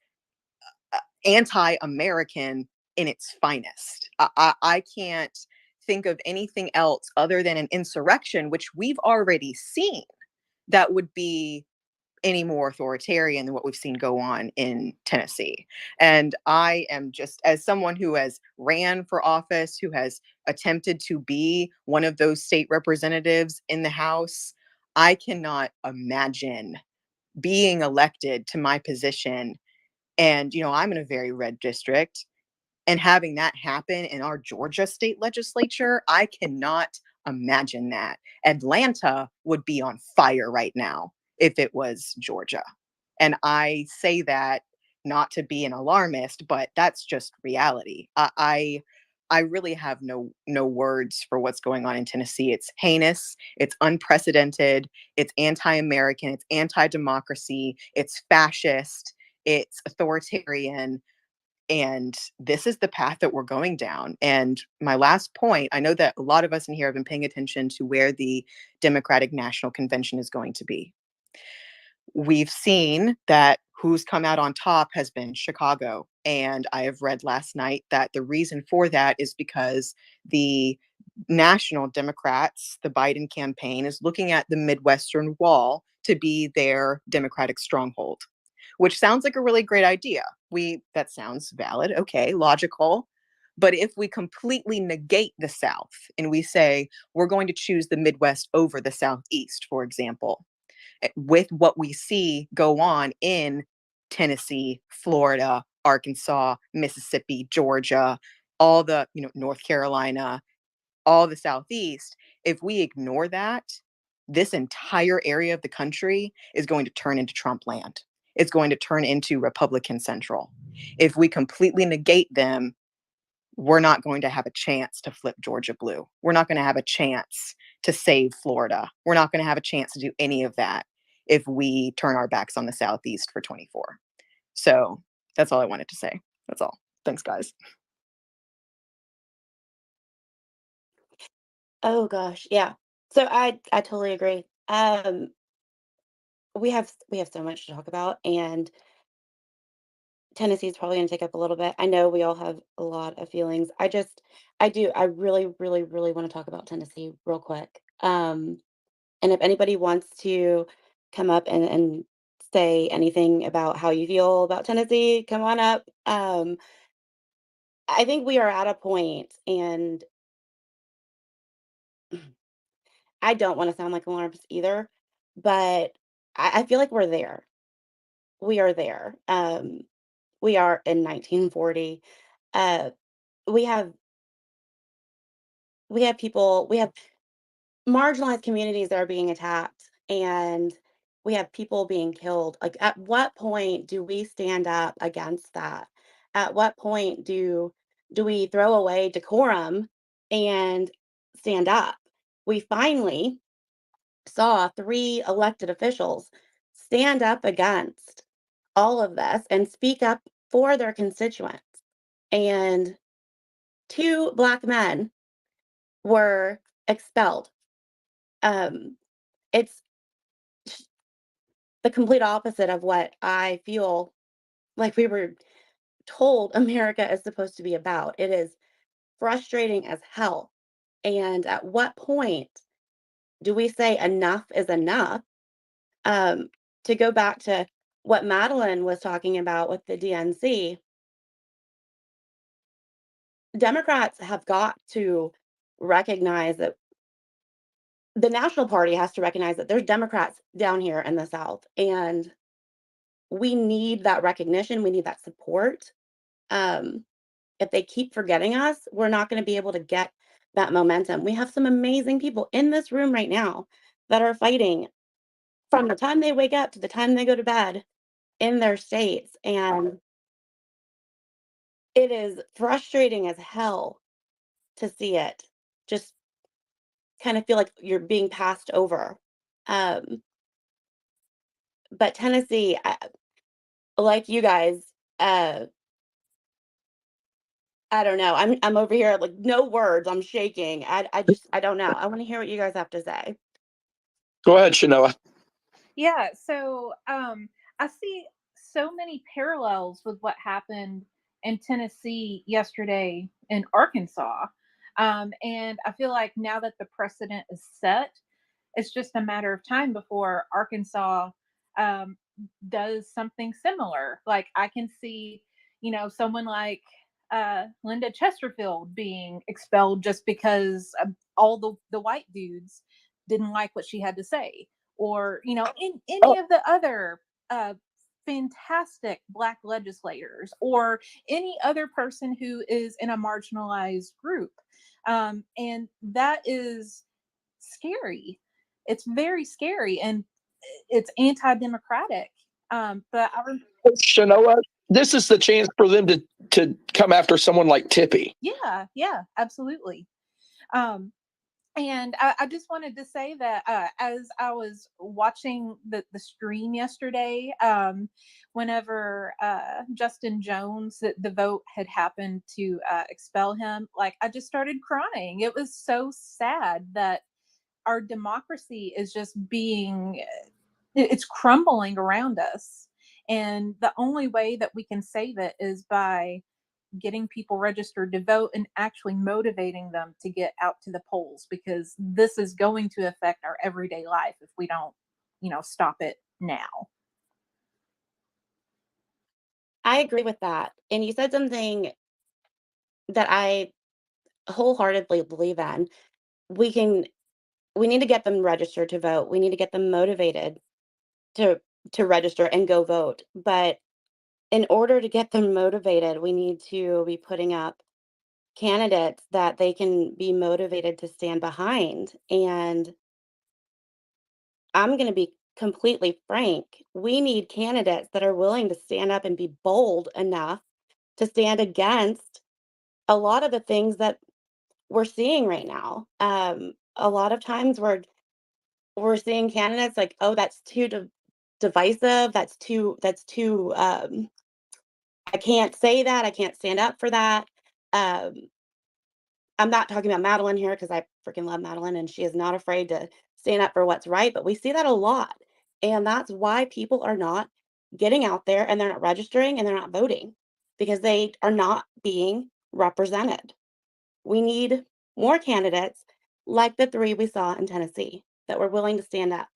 anti-American in its finest. I can't think of anything else other than an insurrection, which we've already seen, that would be any more authoritarian than what we've seen go on in Tennessee. And I am just, as someone who has ran for office, who has attempted to be one of those state representatives in the House, I cannot imagine being elected to my position. And, I'm in a very red district, and having that happen in our Georgia state legislature, I cannot imagine that. Atlanta would be on fire right now if it was Georgia. And I say that not to be an alarmist, but that's just reality. I really have no words for what's going on in Tennessee. It's heinous, it's unprecedented, it's anti-American, it's anti-democracy, it's fascist, it's authoritarian, and this is the path that we're going down. And my last point, I know that a lot of us in here have been paying attention to where the Democratic National Convention is going to be. We've seen that who's come out on top has been Chicago. And I have read last night that the reason for that is because the national Democrats, the Biden campaign, is looking at the Midwestern wall to be their Democratic stronghold, which sounds like a really great idea. That sounds valid, okay, logical. But if we completely negate the South and we say we're going to choose the Midwest over the Southeast, for example, with what we see go on in Tennessee, Florida, Arkansas, Mississippi, Georgia, all the, North Carolina, all the Southeast, if we ignore that, this entire area of the country is going to turn into Trump land. It's going to turn into Republican Central. If we completely negate them, we're not going to have a chance to flip Georgia blue. We're not going to have a chance to save Florida. We're not going to have a chance to do any of that if we turn our backs on the Southeast for 24. So that's all I wanted to say. That's all. Thanks, guys. Oh gosh, yeah. So I totally agree. We have so much to talk about, and Tennessee is probably going to take up a little bit. I know we all have a lot of feelings. I really, really, really want to talk about Tennessee real quick. And if anybody wants to come up and say anything about how you feel about Tennessee, come on up. I think we are at a point, and I don't want to sound like an alarmist either, but I feel like we're there. We are there. We are in 1940. Uh, we have we have marginalized communities that are being attacked, and we have people being killed. Like, at what point do we stand up against that? At what point do we throw away decorum and stand up? We finally saw 3 elected officials stand up against all of this and speak up for their constituents. And 2 Black men were expelled. Um, it's the complete opposite of what I feel like we were told America is supposed to be about. It is frustrating as hell. And at what point do we say enough is enough? Um, to go back to what Madeline was talking about with the DNC, Democrats have got to recognize that the National Party has to recognize that there's Democrats down here in the South, and we need that recognition. We need that support. Um, if they keep forgetting us, we're not going to be able to get that momentum. We have some amazing people in this room right now that are fighting from the time they wake up to the time they go to bed in their states. And it is frustrating as hell to see it just kind of feel like you're being passed over. Um, but Tennessee, like you guys, uh, I don't know. I'm over here like no words. I'm shaking. I don't know. I want to hear what you guys have to say. Go ahead, Shanoa. Yeah, so I see so many parallels with what happened in Tennessee yesterday in Arkansas. And I feel like now that the precedent is set, it's just a matter of time before Arkansas um, does something similar. Like I can see, someone like Linda Chesterfield being expelled just because all the white dudes didn't like what she had to say, or in any of the other fantastic Black legislators, or any other person who is in a marginalized group. And that is scary. It's very scary, and it's anti-democratic. But Shanoa, this is the chance for them to come after someone like Tippy. yeah, absolutely. Um, And I just wanted to say that as I was watching the stream yesterday, whenever Justin Jones, the vote had happened to expel him, like I just started crying. It was so sad that our democracy is just being, it's crumbling around us. And the only way that we can save it is by getting people registered to vote and actually motivating them to get out to the polls, because this is going to affect our everyday life if we don't, stop it now. I agree with that. And you said something that I wholeheartedly believe in. We can we need to get them registered to vote. We need to get them motivated to register and go vote. But in order to get them motivated, we need to be putting up candidates that they can be motivated to stand behind. And I'm going to be completely frank. We need candidates that are willing to stand up and be bold enough to stand against a lot of the things that we're seeing right now. A lot of times we're seeing candidates like, oh, that's too divisive. That's too. I can't say that. I can't stand up for that. Um, I'm not talking about Madeline here because I freaking love Madeline and she is not afraid to stand up for what's right. But we see that a lot, and that's why people are not getting out there and they're not registering and they're not voting because they are not being represented. We need more candidates like the 3 we saw in Tennessee that were willing to stand up.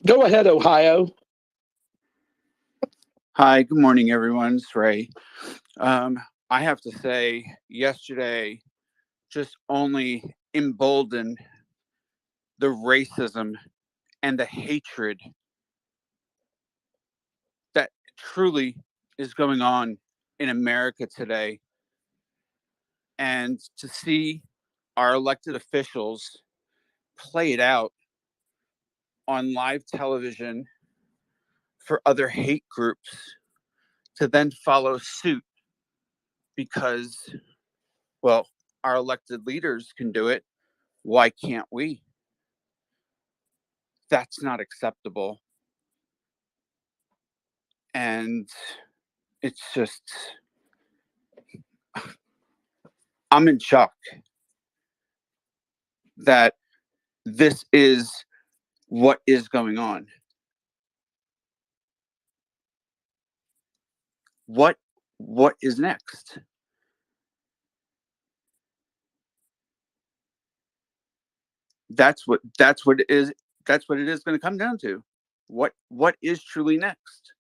Go ahead, Ohio. Hi, good morning, everyone. It's Ray. I have to say, yesterday just only emboldened the racism and the hatred that truly is going on in America today. And to see our elected officials play it out on live television for other hate groups to then follow suit because, well, our elected leaders can do it. Why can't we? That's not acceptable. And it's just, I'm in shock that this is what is going on. What is next? That's what it is. That's what it is going to come down to. What is truly next?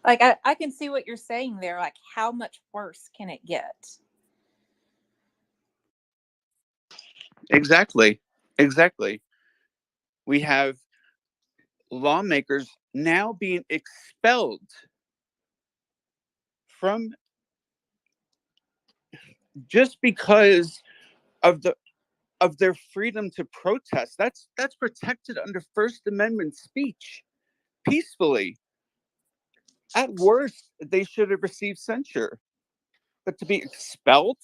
Like I can see what you're saying there. Like, how much worse can it get? Exactly. We have lawmakers now being expelled from just because of their freedom to protest. That's protected under First Amendment speech peacefully. At worst, they should have received censure, but to be expelled.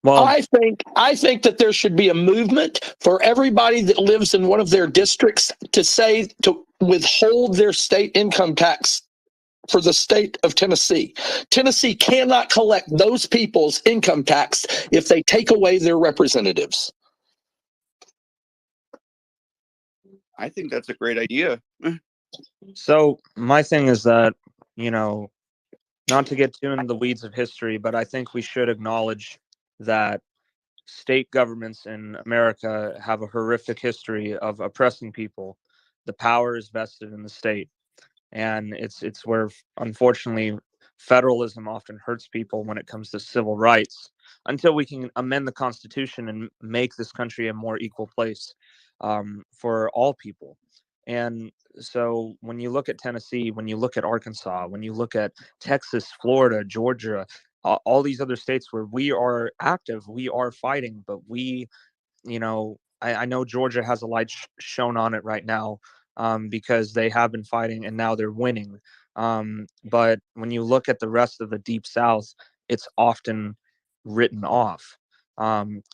Well, I think that there should be a movement for everybody that lives in one of their districts to withhold their state income tax for the state of Tennessee. Tennessee cannot collect those people's income tax if they take away their representatives. I think that's a great idea. so my thing is that, not to get too into the weeds of history, but I think we should acknowledge that state governments in America have a horrific history of oppressing people. The power is vested in the state, and it's where, unfortunately, federalism often hurts people when it comes to civil rights. Until we can amend the Constitution and make this country a more equal place for all people. And so when you look at Tennessee, when you look at Arkansas, when you look at Texas, Florida, Georgia, all these other states where we are active, we are fighting, but I know Georgia has a light shown on it right now, because they have been fighting and now they're winning. But when you look at the rest of the Deep South, it's often written off.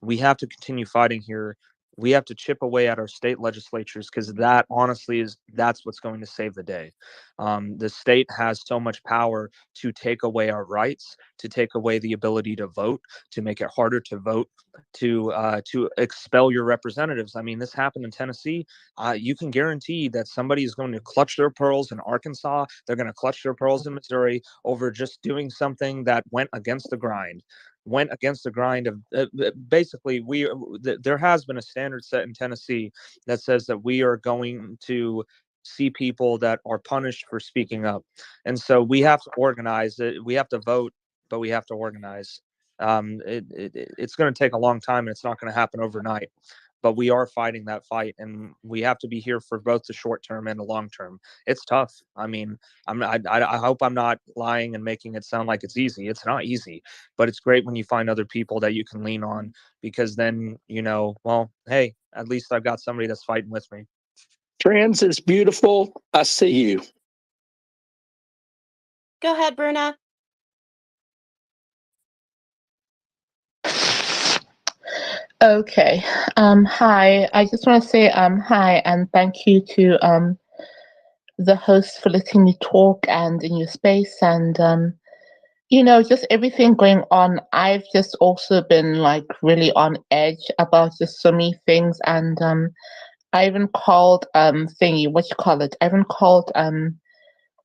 We have to continue fighting here. We have to chip away at our state legislatures, because that honestly that's what's going to save the day. The state has so much power to take away our rights, to take away the ability to vote, to make it harder to vote, to expel your representatives. I mean, this happened in Tennessee. You can guarantee that somebody is going to clutch their pearls in Arkansas. They're going to clutch their pearls in Missouri over just doing something that went against the grind. Went against the grind of basically there has been a standard set in Tennessee that says that we are going to see people that are punished for speaking up, and so we have to organize it. We have to vote, but we have to organize. It's going to take a long time, and it's not going to happen overnight. But we are fighting that fight, and we have to be here for both the short term and the long term. It's tough. I mean, I hope I'm not lying and making it sound like it's easy. It's not easy, but it's great when you find other people that you can lean on, because then well, hey, at least I've got somebody that's fighting with me. Trans is beautiful. I see you. Go ahead, Bruna. Okay. Hi. I just want to say hi and thank you to the host for letting me talk and in your space and just everything going on. I've just also been like really on edge about just so many things and I even called thingy, what you call it? I even called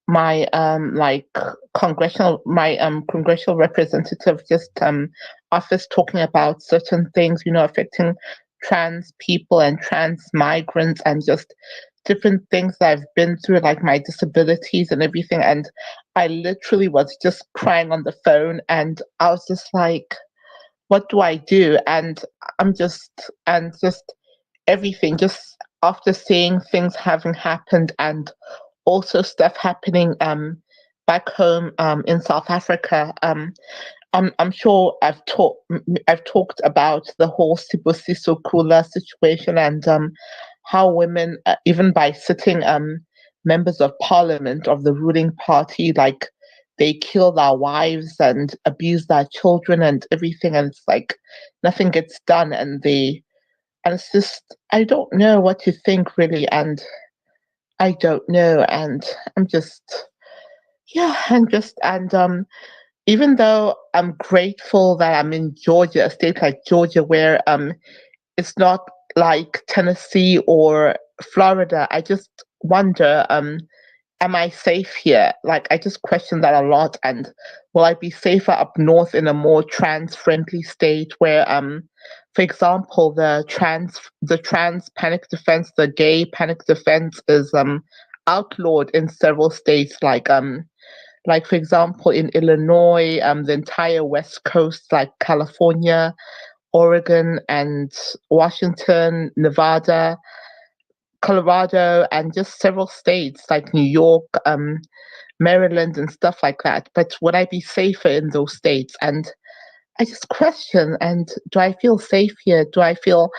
my congressional representative just office talking about certain things affecting trans people and trans migrants and just different things that I've been through, like my disabilities and everything. And I literally was just crying on the phone and I was just like, what do I do? And just everything, just after seeing things having happened and also stuff happening back home in South Africa. I'm sure I've talked about the whole Sibusiso Kula situation and how women, even by sitting members of parliament of the ruling party, like they kill our wives and abuse our children and everything, and it's like nothing gets done, and it's just I don't know what to think really, and I don't know, and I'm just yeah, and even though I'm grateful that I'm in Georgia, a state like Georgia, where it's not like Tennessee or Florida, I just wonder, am I safe here? Like I just question that a lot, and will I be safer up north in a more trans-friendly state where for example, the trans panic defense, the gay panic defense is outlawed in several states like for example in Illinois, the entire West Coast, like California, Oregon, and Washington, Nevada, Colorado, and just several states like New York, Maryland, and stuff like that. But would I be safer in those states? And I just question, and do I feel safe here? I feel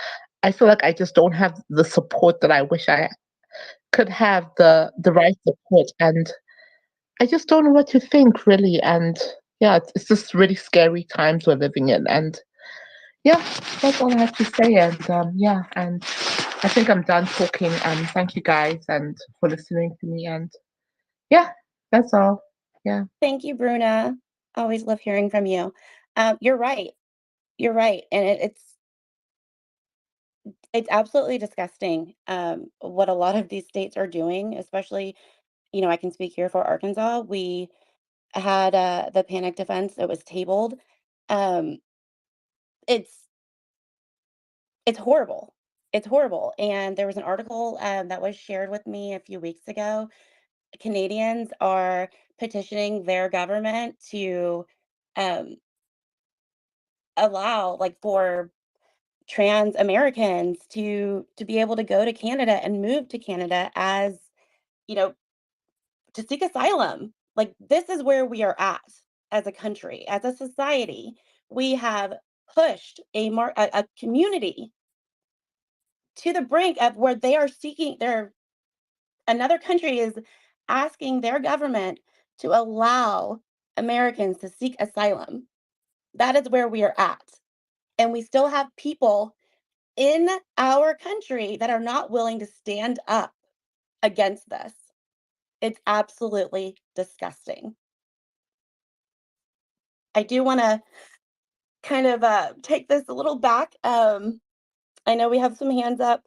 like I just don't have the support that I wish I could have, the right support, and I just don't know what to think really. And yeah, it's just really scary times we're living in. And yeah, that's all I have to say. And yeah, and I think I'm done talking. Thank you guys and for listening to me. And yeah, that's all. Yeah. Thank you, Bruna. Always love hearing from you. You're right. You're right. And it's absolutely disgusting what a lot of these states are doing, especially, I can speak here for Arkansas. We had the panic defense that was tabled. Um, it's it's horrible. It's horrible. And there was an article that was shared with me a few weeks ago. Canadians are petitioning their government to um, allow, like, for trans Americans to be able to go to Canada and move to Canada as, you know, to seek asylum. Like, this is where we are at as a country, as a society. We have pushed a community to the brink of where they are seeking their another country is asking their government to allow Americans to seek asylum. That is where we are at. And we still have people in our country that are not willing to stand up against this. It's absolutely disgusting. I do want to kind of take this a little back. I know we have some hands up.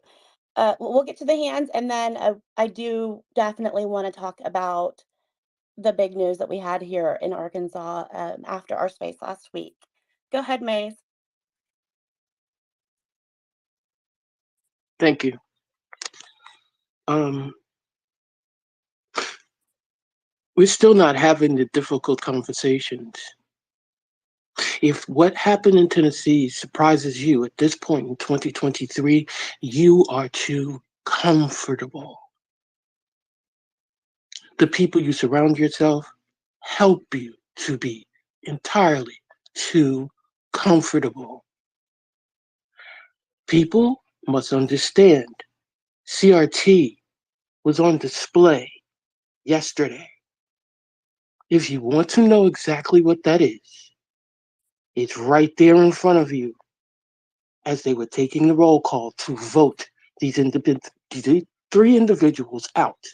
We'll get to the hands, and then I do definitely want to talk about the big news that we had here in Arkansas after our space last week. Go ahead, Maze. Thank you. We're still not having the difficult conversations. If what happened in Tennessee surprises you at this point in 2023, you are too comfortable. The people you surround yourself help you to be entirely too comfortable. People must understand CRT was on display yesterday. If you want to know exactly what that is, it's right there in front of you as they were taking the roll call to vote these three individuals out.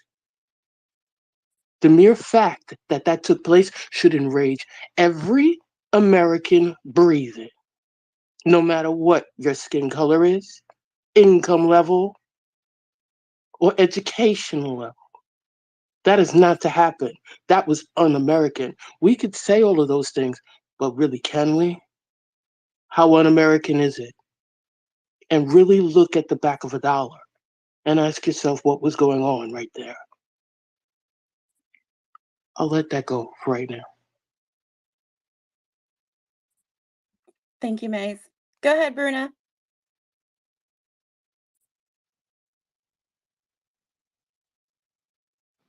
The mere fact that that took place should enrage every American breathing, no matter what your skin color is, income level, or educational level. That is not to happen. That was un-American. We could say all of those things, but really, can we? How un-American is it? And really look at the back of a dollar and ask yourself what was going on right there. I'll let that go for right now. Thank you, Maze. Go ahead, Bruna.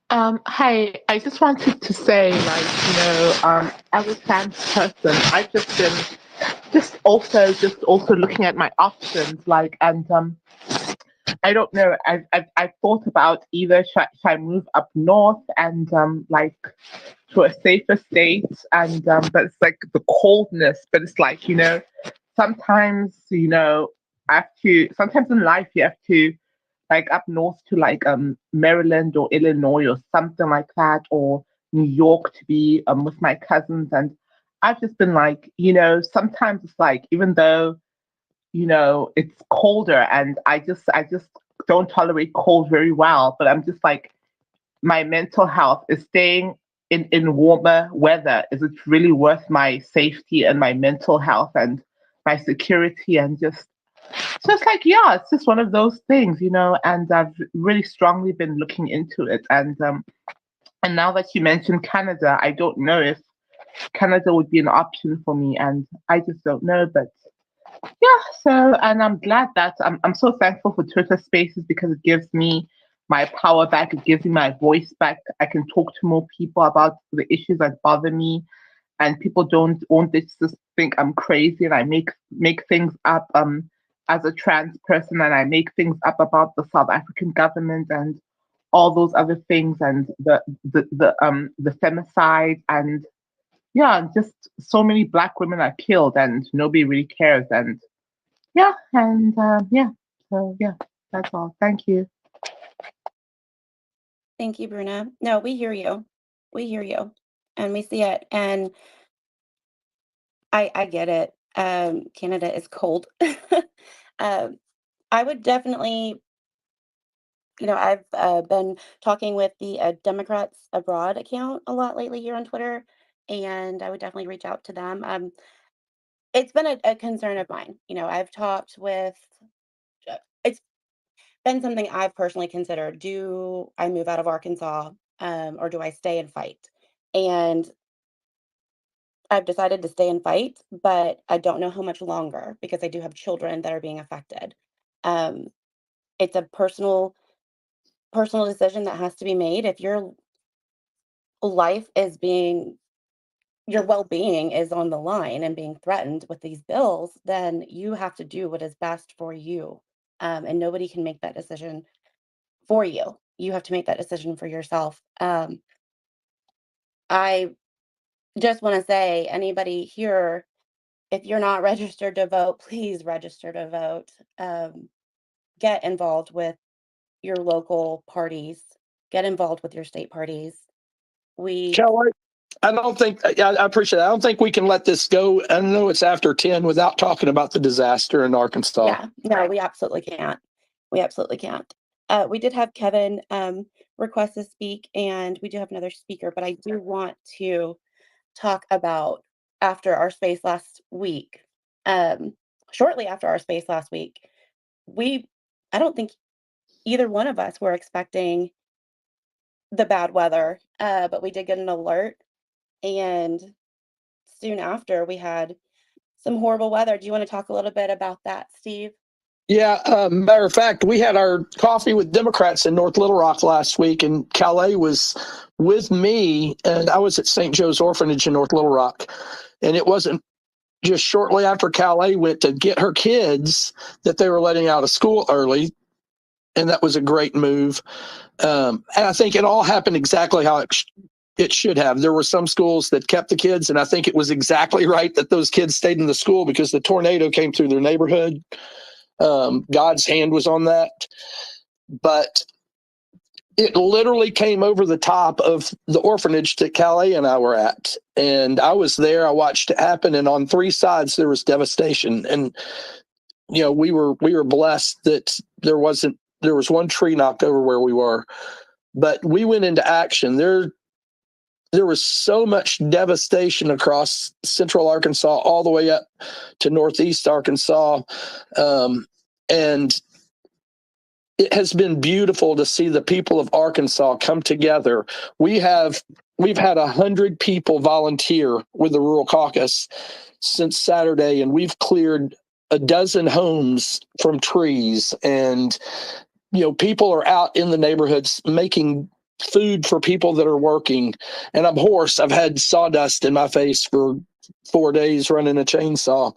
Hi, I just wanted to say, as a trans person, I've just been just also looking at my options, and I don't know. I've thought about either should I move up north and to a safer state, and but it's like the coldness, but it's like sometimes I have to. Sometimes in life you have to like up north to Maryland or Illinois or something like that, or New York to be with my cousins. And I've just been like, sometimes it's like even though it's colder and I just don't tolerate cold very well, but I'm just like my mental health is staying in warmer weather. Is it really worth my safety and my mental health and my security and just so it's like, yeah, it's just one of those things, and I've really strongly been looking into it. And now that you mentioned Canada, I don't know if Canada would be an option for me, and I just don't know. But yeah, so and I'm glad that I'm so thankful for Twitter Spaces because it gives me my power back, it gives me my voice back. I can talk to more people about the issues that bother me, and people won't just think I'm crazy and I make things up as a trans person, and I make things up about the South African government and all those other things, and the femicide, and yeah, just so many black women are killed and nobody really cares. And yeah, and yeah, so yeah, that's all. Thank you. Thank you, Bruna. No, we hear you. We hear you. And we see it. And I get it. Canada is cold. um, I would definitely, I've been talking with the Democrats Abroad account a lot lately here on Twitter, and I would definitely reach out to them. It's been a concern of mine. I've talked with, it's been something I've personally considered. Do I move out of Arkansas, or do I stay and fight? And I've decided to stay and fight, but I don't know how much longer because I do have children that are being affected. Um, it's a personal decision that has to be made. If your life is being your well-being is on the line and being threatened with these bills, then you have to do what is best for you. And nobody can make that decision for you. You have to make that decision for yourself. I just want to say, anybody here, if you're not registered to vote, please register to vote. Get involved with your local parties. Get involved with your state parties. We Kelly, I don't think, I appreciate that. I don't think we can let this go. I know it's after 10 without talking about the disaster in Arkansas. Yeah, no, we absolutely can't. We absolutely can't. We did have Kevin request to speak, and we do have another speaker, but I do want to talk about after our space last week. Shortly after our space last week, we, I don't think either one of us were expecting the bad weather, but we did get an alert, and soon after we had some horrible weather. Do you want to talk a little bit about that, Steve? Yeah, matter of fact, we had our coffee with Democrats in North Little Rock last week, and Calais was with me, and I was at St. Joe's Orphanage in North Little Rock. And it wasn't just shortly after Calais went to get her kids that they were letting out of school early, and that was a great move. And I think it all happened exactly how it should have. There were some schools that kept the kids, and I think it was exactly right that those kids stayed in the school because the tornado came through their neighborhood. God's hand was on that. But it literally came over the top of the orphanage that Calais and I were at. And I was there. I watched it happen. And on three sides, there was devastation. And, you know, we were blessed that there was one tree knocked over where we were. But we went into action. There was so much devastation across central Arkansas, all the way up to northeast Arkansas. And it has been beautiful to see the people of Arkansas come together. We've had 100 people volunteer with the Rural Caucus since Saturday, and we've cleared a dozen homes from trees. And, you know, people are out in the neighborhoods making food for people that are working. And I'm hoarse. I've had sawdust in my face for 4 days running a chainsaw.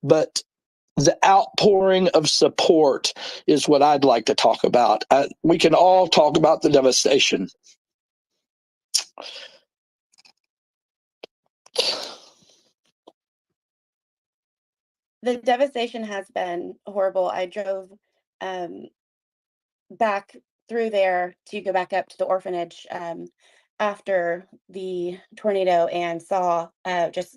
But the outpouring of support is what I'd like to talk about. We can all talk about the devastation. The devastation has been horrible. I drove back through there to go back up to the orphanage after the tornado and saw just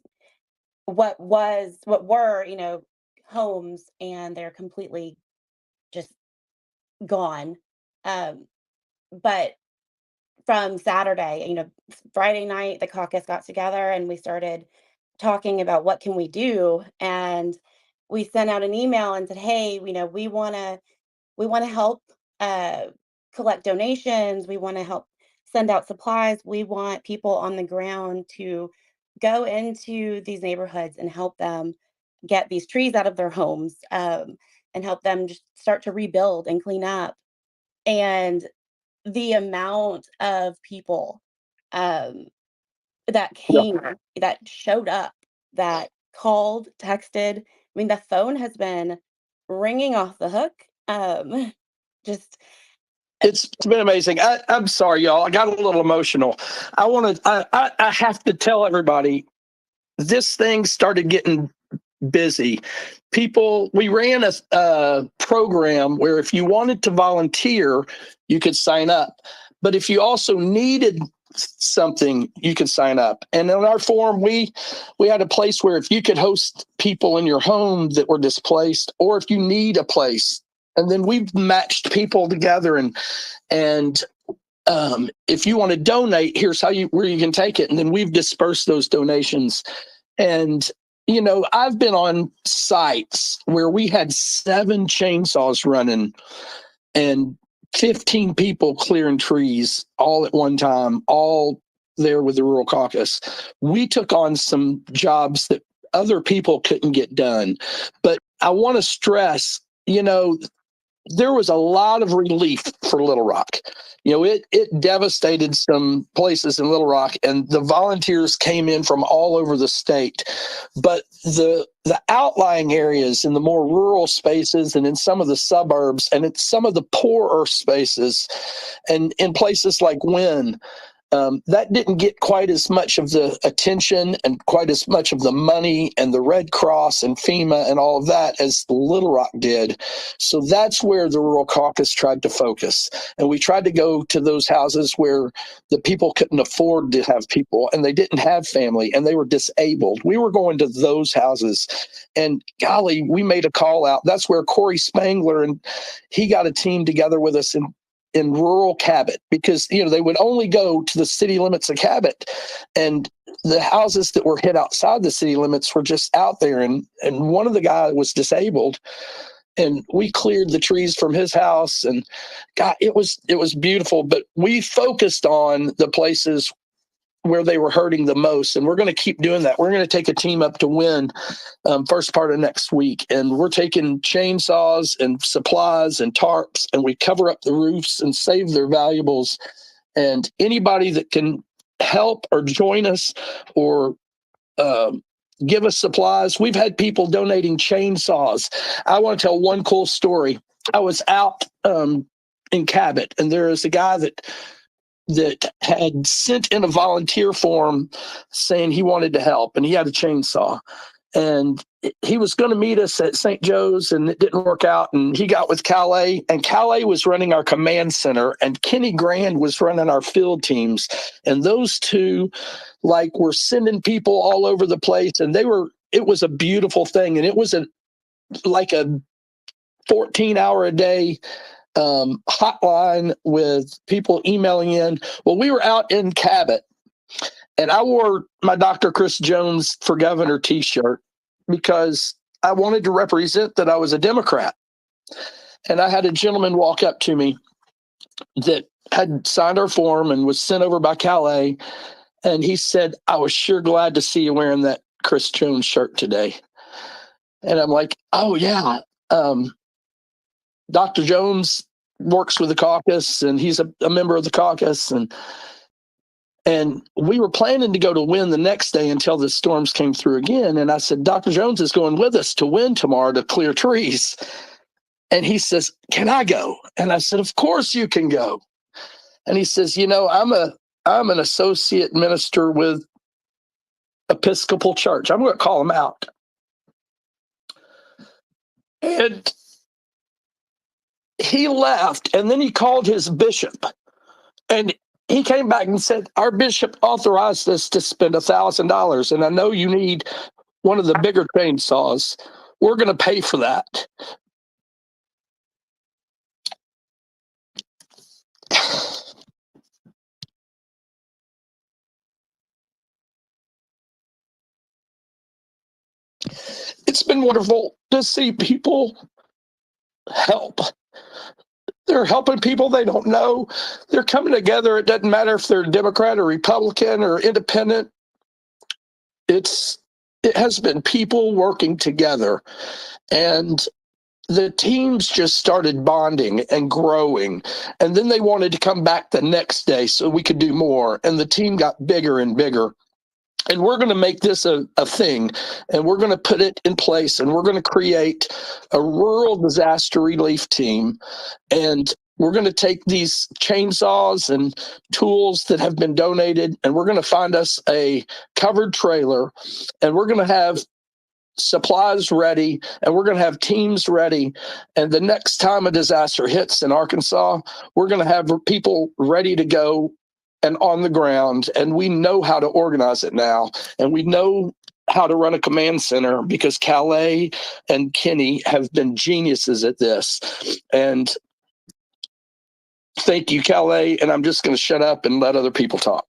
what were, you know, homes, and they're completely just gone. But from Saturday, you know, Friday night, the caucus got together and we started talking about what can we do. And we sent out an email and said, hey, you know, we want to help uh, collect donations. We want to help send out supplies. We want people on the ground to go into these neighborhoods and help them get these trees out of their homes, and help them just start to rebuild and clean up. And the amount of people um, that Yeah. came, that showed up, that called, texted. I mean, the phone has been ringing off the hook. Just It's been amazing. I'm sorry, y'all. I got a little emotional. I have to tell everybody this thing started getting busy. We ran a program where if you wanted to volunteer, you could sign up. But if you also needed something, you could sign up. And in our forum, we had a place where if you could host people in your home that were displaced, or if you need a place, and then we've matched people together. And if you want to donate, here's where you can take it. And then we've dispersed those donations. And you know, I've been on sites where we had 7 chainsaws running and 15 people clearing trees all at one time, all there with the Rural Caucus, we took on some jobs that other people couldn't get done. But I want to stress, there was a lot of relief for Little Rock. It devastated some places in Little Rock, and the volunteers came in from all over the state. But the outlying areas in the more rural spaces and in some of the suburbs and in some of the poorer spaces and in places like Wynn, that didn't get quite as much of the attention and quite as much of the money and the Red Cross and FEMA and all of that as Little Rock did. So that's where the Rural Caucus tried to focus. And we tried to go to those houses where the people couldn't afford to have people and they didn't have family and they were disabled. We were going to those houses. And golly, we made a call out. That's where Corey Spangler, and he got a team together with us in rural Cabot, because they would only go to the city limits of Cabot, and the houses that were hit outside the city limits were just out there. And one of the guys was disabled, and we cleared the trees from his house, and God, it was beautiful. But we focused on the places where they were hurting the most, and we're going to keep doing that. We're going to take a team up to Wynn first part of next week, and we're taking chainsaws and supplies and tarps, and we cover up the roofs and save their valuables. And anybody that can help or join us or give us supplies, we've had people donating chainsaws. I want to tell one cool story. I was out in Cabot, and there is a guy that had sent in a volunteer form saying he wanted to help, and he had a chainsaw, and he was going to meet us at St. Joe's, and it didn't work out. And he got with Calais, and Calais was running our command center, and Kenny Grand was running our field teams. And those two were sending people all over the place, and it was a beautiful thing. And it was a 14-hour a day hotline with people emailing in. Well, we were out in Cabot, and I wore my Dr. Chris Jones for Governor t-shirt because I wanted to represent that I was a Democrat. And I had a gentleman walk up to me that had signed our form and was sent over by Calais. And he said, "I was sure glad to see you wearing that Chris Jones shirt today." And I'm like, "Oh, yeah. Dr. Jones works with the caucus, and he's a member of the caucus." And we were planning to go to Wynn the next day until the storms came through again. And I said, "Dr. Jones is going with us to Wynn tomorrow to clear trees." And he says, "Can I go?" And I said, "Of course you can go." And he says, I'm an associate minister with Episcopal Church. I'm going to call him out. And he left, and then he called his bishop, and he came back and said, "Our bishop authorized us to spend $1,000, and I know you need one of the bigger chainsaws. We're going to pay for that." It's been wonderful to see people help. They're helping people they don't know. They're coming together. It doesn't matter if they're Democrat or Republican or independent. It has been people working together. And the teams just started bonding and growing. And then they wanted to come back the next day so we could do more. And the team got bigger and bigger. And we're going to make this a thing, and we're going to put it in place, and we're going to create a rural disaster relief team. And we're going to take these chainsaws and tools that have been donated, and we're going to find us a covered trailer, and we're going to have supplies ready, and we're going to have teams ready. And the next time a disaster hits in Arkansas, we're going to have people ready to go and on the ground. And we know how to organize it now, and we know how to run a command center because Calais and Kenny have been geniuses at this. And thank you, Calais. And I'm just going to shut up and let other people talk.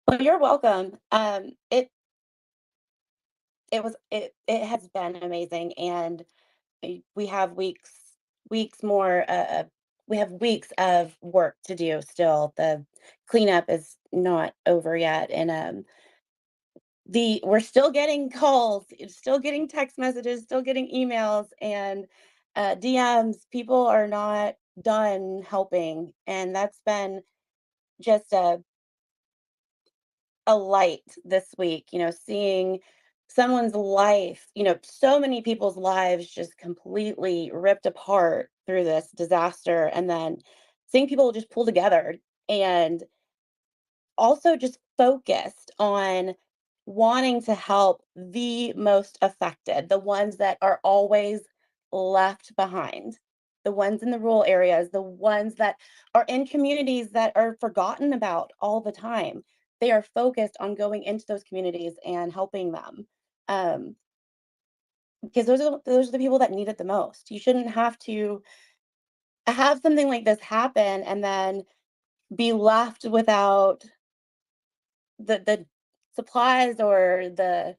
Well, you're welcome. It has been amazing, and we have weeks more we have weeks of work to do still. The cleanup is not over yet, and we're still getting calls, still getting text messages, still getting emails, and DMs. People are not done helping, and that's been just a light this week, seeing someone's life, so many people's lives just completely ripped apart through this disaster, and then seeing people just pull together and also just focused on wanting to help the most affected, the ones that are always left behind, the ones in the rural areas, the ones that are in communities that are forgotten about all the time. They are focused on going into those communities and helping them. Um, because those are the people that need it the most. You shouldn't have to have something like this happen and then be left without the supplies or the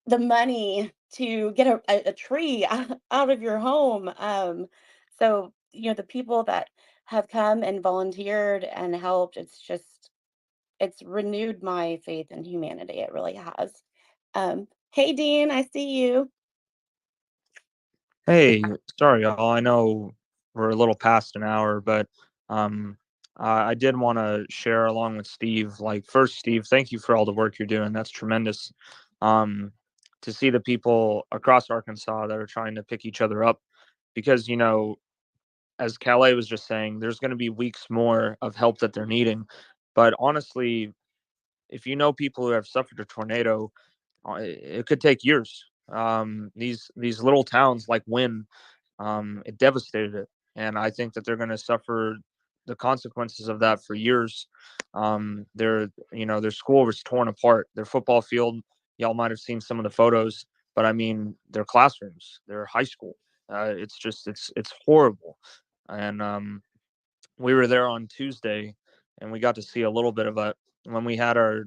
money to get a tree out of your home. So, the people that have come and volunteered and helped, it's renewed my faith in humanity. It really has. Hey, Dean, I see you. Hey, sorry, y'all. I know we're a little past an hour, but um, I did want to share along with Steve. Like, first, Steve, thank you for all the work you're doing. That's tremendous. Um, to see the people across Arkansas that are trying to pick each other up, because as Calais was just saying, there's going to be weeks more of help that they're needing. But honestly, if you know people who have suffered a tornado, it could take years. These little towns like Wynn, it devastated it, and I think that they're going to suffer the consequences of that for years. Their school was torn apart. Their football field, y'all might have seen some of the photos, but I mean their classrooms, their high school. It's horrible, and we were there on Tuesday, and we got to see a little bit of it. When we had our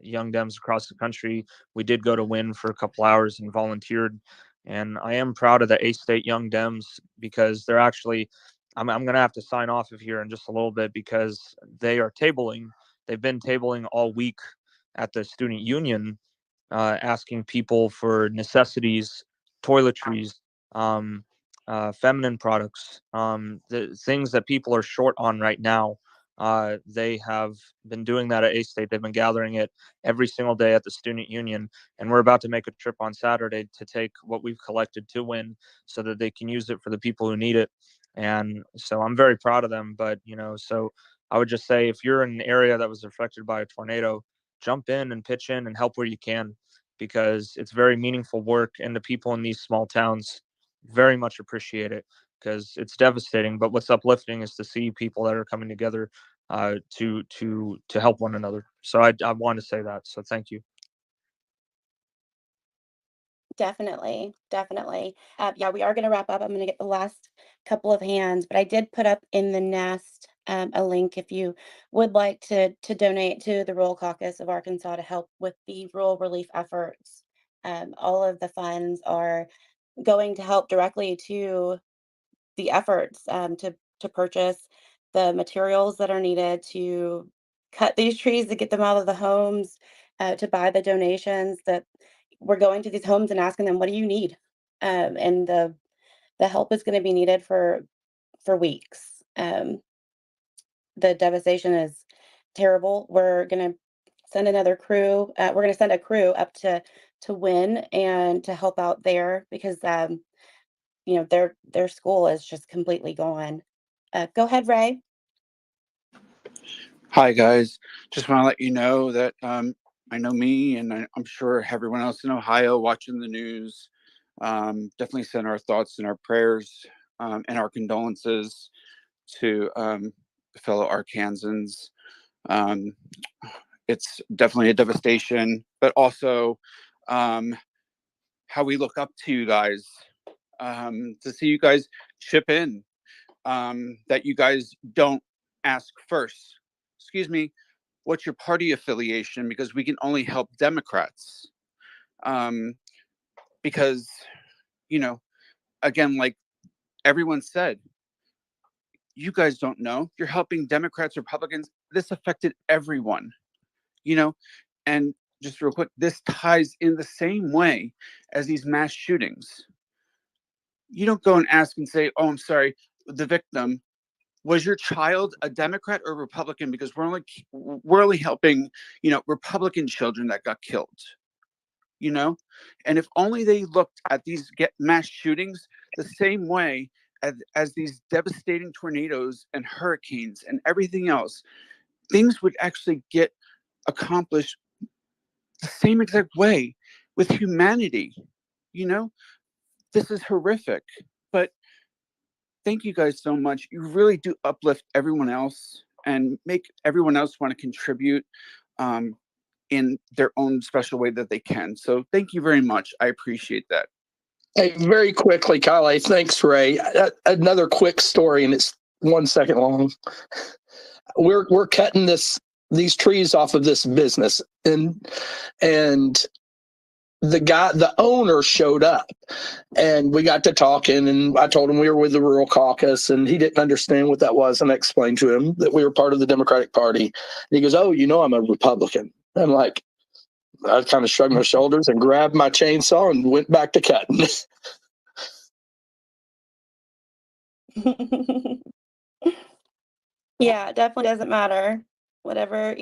young Dems across the country, we did go to Win for a couple hours and volunteered. And I am proud of the A State Young Dems because they're actually. I'm going to have to sign off of here in just a little bit because they are tabling. They've been tabling all week at the student union, asking people for necessities, toiletries, um, feminine products, the things that people are short on right now. They have been doing that at A State. They've been gathering it every single day at the student union, and we're about to make a trip on Saturday to take what we've collected to Win so that they can use it for the people who need it. And so I'm very proud of them. But so I would just say if you're in an area that was affected by a tornado, jump in and pitch in and help where you can because it's very meaningful work, and the people in these small towns very much appreciate it because it's devastating. But what's uplifting is to see people that are coming together to help one another. So I want to say that. So thank you. Definitely, definitely. Yeah, we are going to wrap up. I'm going to get the last couple of hands, but I did put up in the nest a link if you would like to donate to the Rural Caucus of Arkansas to help with the rural relief efforts. All of the funds are going to help directly to the efforts to purchase the materials that are needed to cut these trees to get them out of the homes, to buy the donations that we're going to these homes and asking them, what do you need? And the help is going to be needed for weeks. The devastation is terrible. We're going to send another crew. We're going to send a crew up to Win and to help out there because their school is just completely gone. Go ahead, Ray. Hi guys, just want to let you know that I know me, and I'm sure everyone else in Ohio watching the news. Definitely send our thoughts and our prayers and our condolences to fellow Arkansans. Um, it's definitely a devastation, but also how we look up to you guys, to see you guys chip in, that you guys don't ask first. Excuse me, what's your party affiliation? Because we can only help Democrats. Because, again, like everyone said, you guys don't know. You're helping Democrats, Republicans. This affected everyone, you know? And just real quick, this ties in the same way as these mass shootings. You don't go and ask and say, oh, I'm sorry, the victim, was your child a Democrat or Republican? Because we're only helping, Republican children that got killed, And if only they looked at these mass shootings the same way as these devastating tornadoes and hurricanes and everything else, things would actually get accomplished the same exact way with humanity. This is horrific, but thank you guys so much. You really do uplift everyone else and make everyone else want to contribute in their own special way that they can. So thank you very much. I appreciate that. Hey, very quickly, Kyle. Thanks, Ray. Another quick story, and it's 1 second long. We're cutting these trees off of this business, and the owner showed up, and we got to talking, and I told him we were with the Rural Caucus, and he didn't understand what that was, and I explained to him that we were part of the Democratic Party. And he goes, "Oh, I'm a Republican." I'm like, I kind of shrugged my shoulders and grabbed my chainsaw and went back to cutting. Yeah, it definitely doesn't matter. Whatever,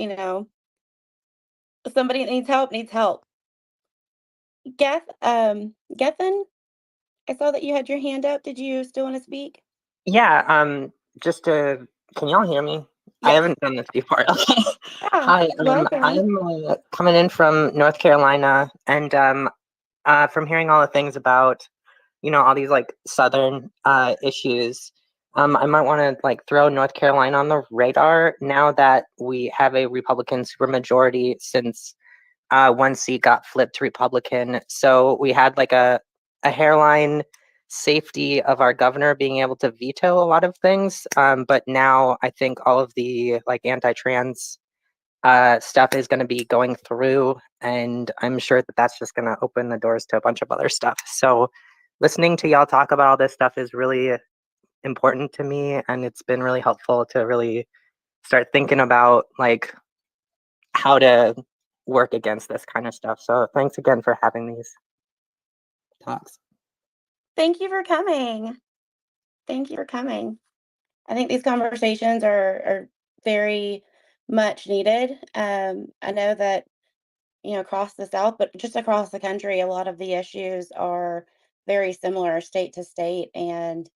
somebody that needs help needs help. Gethin, I saw that you had your hand up. Did you still want to speak? Yeah, can y'all hear me? I Yes. haven't done this before. Okay. Yeah, Hi, welcome. I'm coming in from North Carolina, and from hearing all the things about, all these like Southern issues, I might want to like throw North Carolina on the radar now that we have a Republican supermajority since one seat got flipped to Republican. So we had like a hairline safety of our governor being able to veto a lot of things. But now I think all of the like anti-trans stuff is going to be going through, and I'm sure that that's just going to open the doors to a bunch of other stuff. So listening to y'all talk about all this stuff is really important to me, and it's been really helpful to really start thinking about like how to work against this kind of stuff. So thanks again for having these talks. Thank you for coming. Thank you for coming. I think these conversations are very much needed. I know that, across the South, but just across the country, a lot of the issues are very similar state to state. And,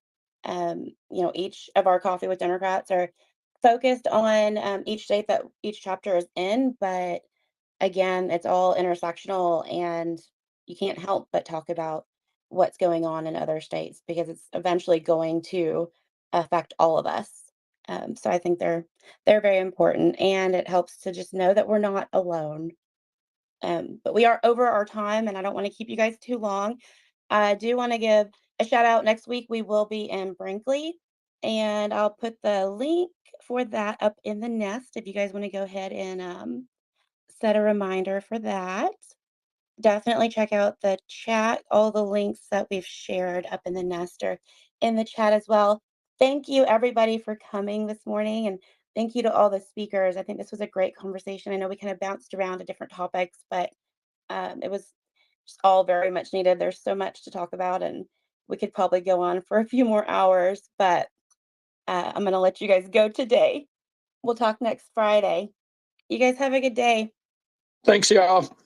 each of our Coffee with Democrats are focused on each state that each chapter is in. But again, it's all intersectional, and you can't help but talk about what's going on in other states because it's eventually going to affect all of us. So I think they're very important, and it helps to just know that we're not alone. But we are over our time, and I don't want to keep you guys too long. I do want to give a shout out. Next week we will be in Brinkley, and I'll put the link for that up in the nest if you guys want to go ahead and set a reminder for that. Definitely check out the chat. All the links that we've shared up in the nest are in the chat as well. Thank you, everybody, for coming this morning. And thank you to all the speakers. I think this was a great conversation. I know we kind of bounced around to different topics, but it was just all very much needed. There's so much to talk about, and we could probably go on for a few more hours, but I'm going to let you guys go today. We'll talk next Friday. You guys have a good day. Thanks, y'all.